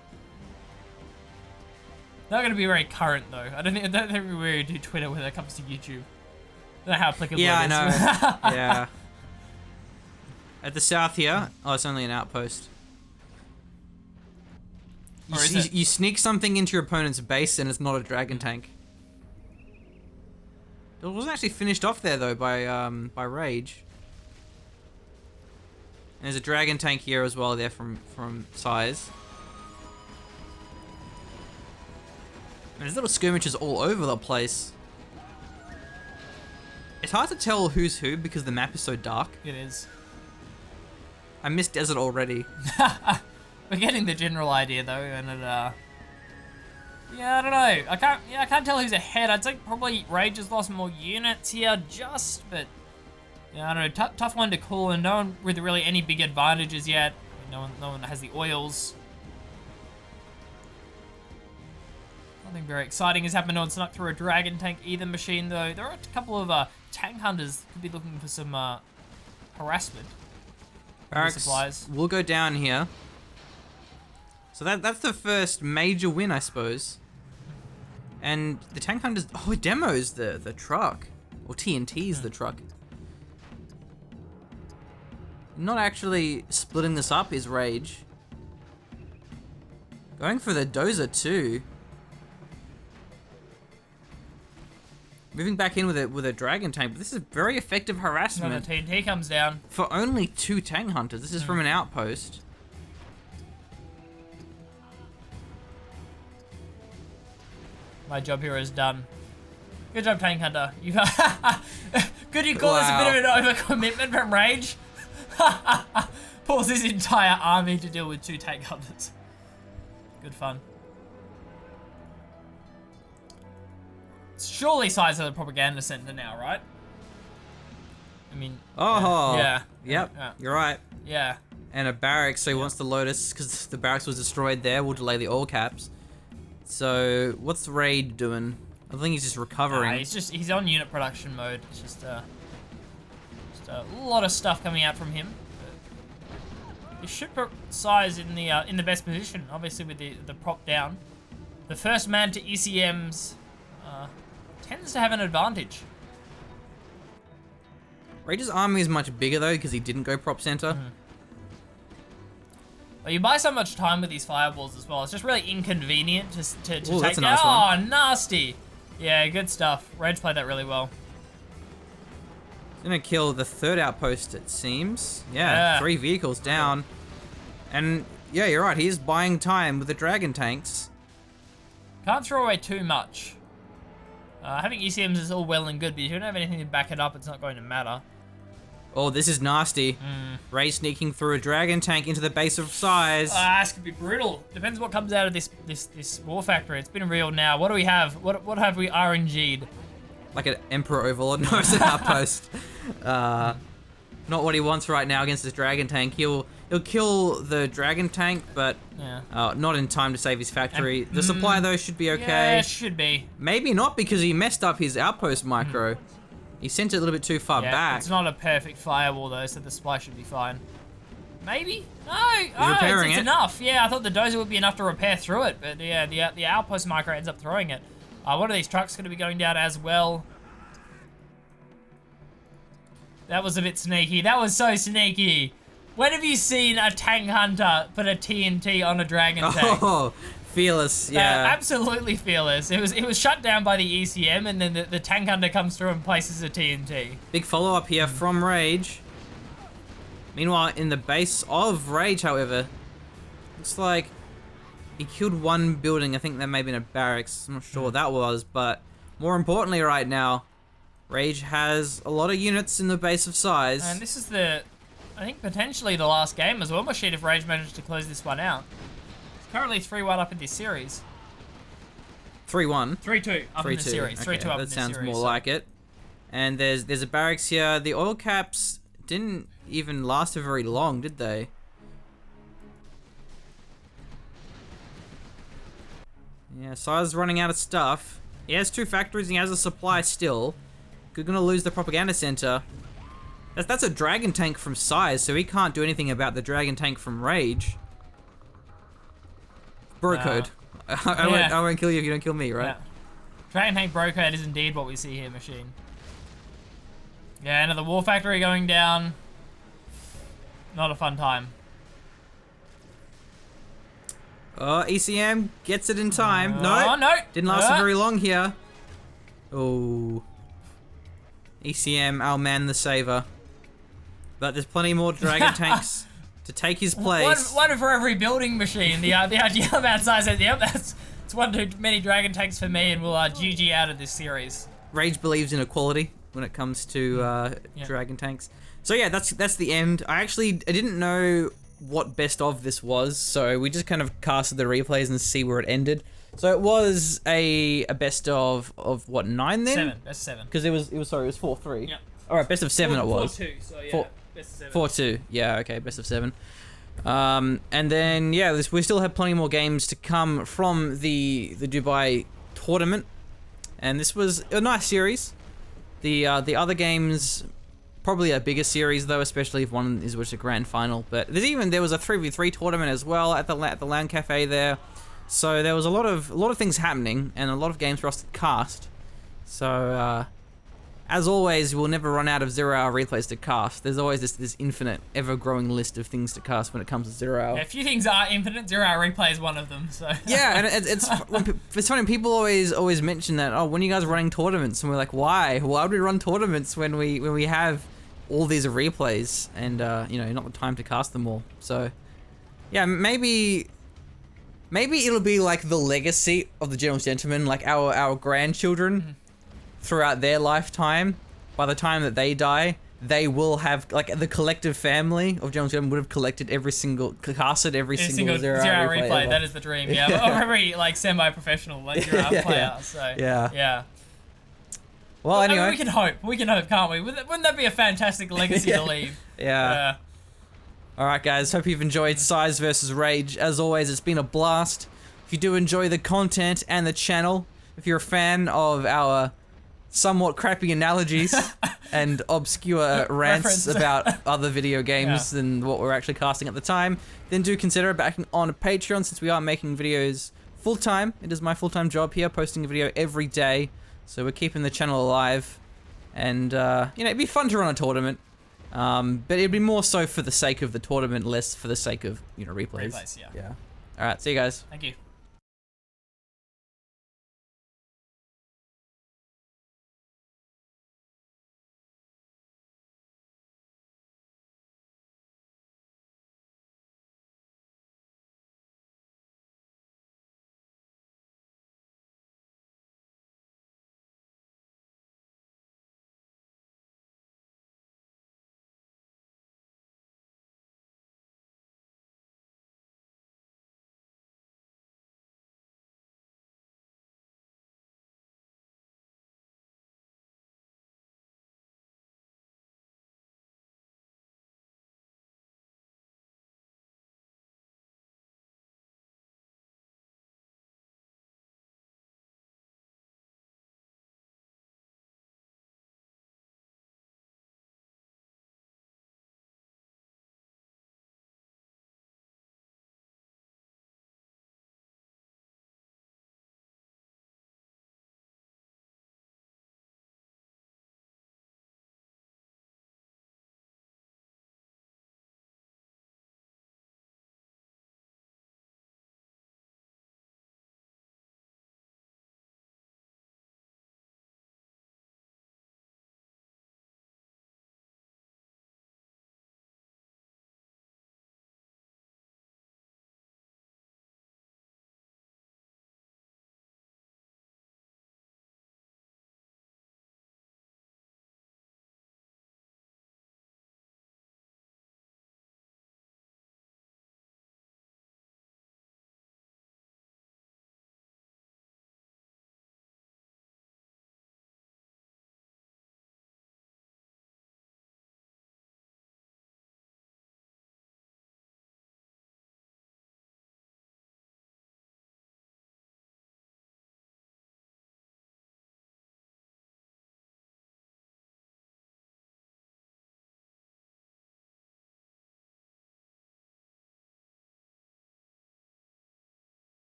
Speaker 3: Not going to be very current though. I don't think we really do Twitter when it comes to YouTube. I don't know how applicable it is.
Speaker 2: Yeah, I know. Yeah. At the south here, it's only an outpost. You sneak something into your opponent's base and it's not a dragon tank. It wasn't actually finished off there though by Rage. And there's a dragon tank here as well there from Size. And there's little skirmishes all over the place. It's hard to tell who's who because the map is so dark.
Speaker 3: It is.
Speaker 2: I miss desert already.
Speaker 3: We're getting the general idea though, and it, yeah, I don't know. I can't tell who's ahead. I'd say probably Rage has lost more units here, but yeah, I don't know. Tough one to call, and no one with really any big advantages yet. No one has the oils. Nothing very exciting has happened. No one snuck through a dragon tank either machine though. There are a couple of tank hunters could be looking for some harassment.
Speaker 2: Barracks
Speaker 3: Supplies.
Speaker 2: will go down here. So that's the first major win, I suppose. And the tank hunters. Oh, it demos the truck, or TNT's the truck. Not actually splitting this up is Rage. Going for the dozer too. Moving back in with a dragon tank, but this is very effective harassment.
Speaker 3: No, the TNT comes down.
Speaker 2: For only 2 tank hunters. This is from an outpost.
Speaker 3: My job here is done. Good job, tank hunter. You could you call this a bit of an overcommitment from Rage? Pulls his entire army to deal with 2 tank hunters. Good fun. Surely size of the propaganda center now, right? I mean.
Speaker 2: Oh.
Speaker 3: Yeah.
Speaker 2: Yep.
Speaker 3: Yeah.
Speaker 2: You're right.
Speaker 3: Yeah.
Speaker 2: And a barracks, so he wants the Lotus because the barracks was destroyed there. We'll delay the oil caps. So what's Raid doing? I think he's just recovering.
Speaker 3: He's on unit production mode. It's just a lot of stuff coming out from him. He should put size in the best position, obviously with the prop down. The first man to ECMs tends to have an advantage.
Speaker 2: Rage's army is much bigger though because he didn't go prop center.
Speaker 3: Well, you buy so much time with these fireballs as well. It's just really inconvenient to take
Speaker 2: that's a
Speaker 3: down.
Speaker 2: nice one.
Speaker 3: Oh, nasty. Yeah, good stuff. Rage played that really well.
Speaker 2: He's gonna kill the 3rd outpost, it seems. Yeah, 3 vehicles down. And yeah, you're right. He's buying time with the dragon tanks.
Speaker 3: Can't throw away too much. Having ECMs is all well and good, but if you don't have anything to back it up, it's not going to matter.
Speaker 2: Oh, this is nasty. Ray sneaking through a dragon tank into the base of size.
Speaker 3: This could be brutal. Depends what comes out of this war factory. It's been real now. What do we have? What have we RNG'd?
Speaker 2: Like an Emperor Overlord. No, it's an outpost. Not what he wants right now against this dragon tank. He'll kill the dragon tank, but not in time to save his factory. The supply though should be okay.
Speaker 3: Yeah, it should be.
Speaker 2: Maybe not because he messed up his outpost micro. He sent it a little bit too far back.
Speaker 3: It's not a perfect firewall though, so the supply should be fine. Maybe? No!
Speaker 2: Repairing
Speaker 3: It's
Speaker 2: it.
Speaker 3: enough. Yeah, I thought the dozer would be enough to repair through it, but yeah, the outpost micro ends up throwing it. One of these trucks going to be going down as well. That was a bit sneaky. That was so sneaky. When have you seen a tank hunter put a TNT on a dragon tank?
Speaker 2: Oh, fearless, yeah.
Speaker 3: Absolutely fearless. It was shut down by the ECM, and then the tank hunter comes through and places a TNT.
Speaker 2: Big follow-up here from Rage. Meanwhile, in the base of Rage, however, looks like he killed 1 building. I think that may have been a barracks. I'm not sure what that was, but more importantly right now, Rage has a lot of units in the base of size.
Speaker 3: And this is I think potentially the last game as well, Machine, if Rage managed to close this one out. It's currently 3-1 up in this series.
Speaker 2: 3-1.
Speaker 3: 3-2 up in the series. 3-2
Speaker 2: Okay,
Speaker 3: up in
Speaker 2: that
Speaker 3: this
Speaker 2: sounds
Speaker 3: series.
Speaker 2: more like it. And there's a barracks here. The oil caps didn't even last for very long, did they? Yeah, Sire's running out of stuff. He has 2 factories and he has a supply still. We're gonna lose the propaganda center. That's a dragon tank from Size, so he can't do anything about the dragon tank from Rage. Bro code. I won't kill you if you don't kill me, right?
Speaker 3: Yeah. Dragon tank bro code is indeed what we see here, Machine. Yeah, another war factory going down. Not a fun time.
Speaker 2: Oh, ECM gets it in time.
Speaker 3: Oh, no.
Speaker 2: Didn't last for very long here. Oh. ECM, our man the saver. But there's plenty more dragon tanks to take his place.
Speaker 3: One for every building, Machine. The idea about size is, yep, it's one too many dragon tanks for me, and we'll GG out of this series.
Speaker 2: Rage believes in equality when it comes to dragon tanks. So yeah, that's the end. I didn't know what best of this was, so we just kind of casted the replays and see where it ended. So it was a best of what, 9 then?
Speaker 3: 7. Best 7.
Speaker 2: Because it was 4-3.
Speaker 3: Yeah.
Speaker 2: All right, best of 7 it was.
Speaker 3: 4-2. So yeah. Best of 7.
Speaker 2: 4-2. Yeah. Okay. Best of 7. And then yeah, we still have plenty more games to come from the Dubai tournament, and this was a nice series. The other games probably a bigger series though, especially if one was a grand final. But there was a 3v3 tournament as well at the LAN cafe there, so there was a lot of things happening and a lot of games for us to cast. So as always, we'll never run out of 0-hour replays to cast. There's always this infinite, ever-growing list of things to cast when it comes to 0 hour.
Speaker 3: Yeah, a few things are infinite. 0-hour replay is one of them. So
Speaker 2: yeah, and it's funny. People always mention that. Oh, when are you guys running tournaments? And we're like, why? Why would we run tournaments when we have all these replays and not the time to cast them all? So yeah, maybe it'll be like the legacy of the General's Gentlemen, like our grandchildren. Throughout their lifetime, by the time that they die, they will have, like, the collective family of General's Gentlemen would have casted every single 0-hour replay.
Speaker 3: That is the dream. Yeah, or every like semi-professional like 0-hour player. So yeah.
Speaker 2: Well, anyway,
Speaker 3: I mean, we can hope, can't we? Wouldn't that be a fantastic legacy to leave?
Speaker 2: Yeah. All right, guys. Hope you've enjoyed Size versus Rage. As always, it's been a blast. If you do enjoy the content and the channel, if you're a fan of our somewhat crappy analogies and obscure rants about other video games than what we're actually casting at the time, then do consider backing on a Patreon, since we are making videos full-time. It is my full-time job here, posting a video every day, so we're keeping the channel alive. And it'd be fun to run a tournament, but it'd be more so for the sake of the tournament, less for the sake of replays.
Speaker 3: Yeah.
Speaker 2: All right, see you guys.
Speaker 3: Thank you.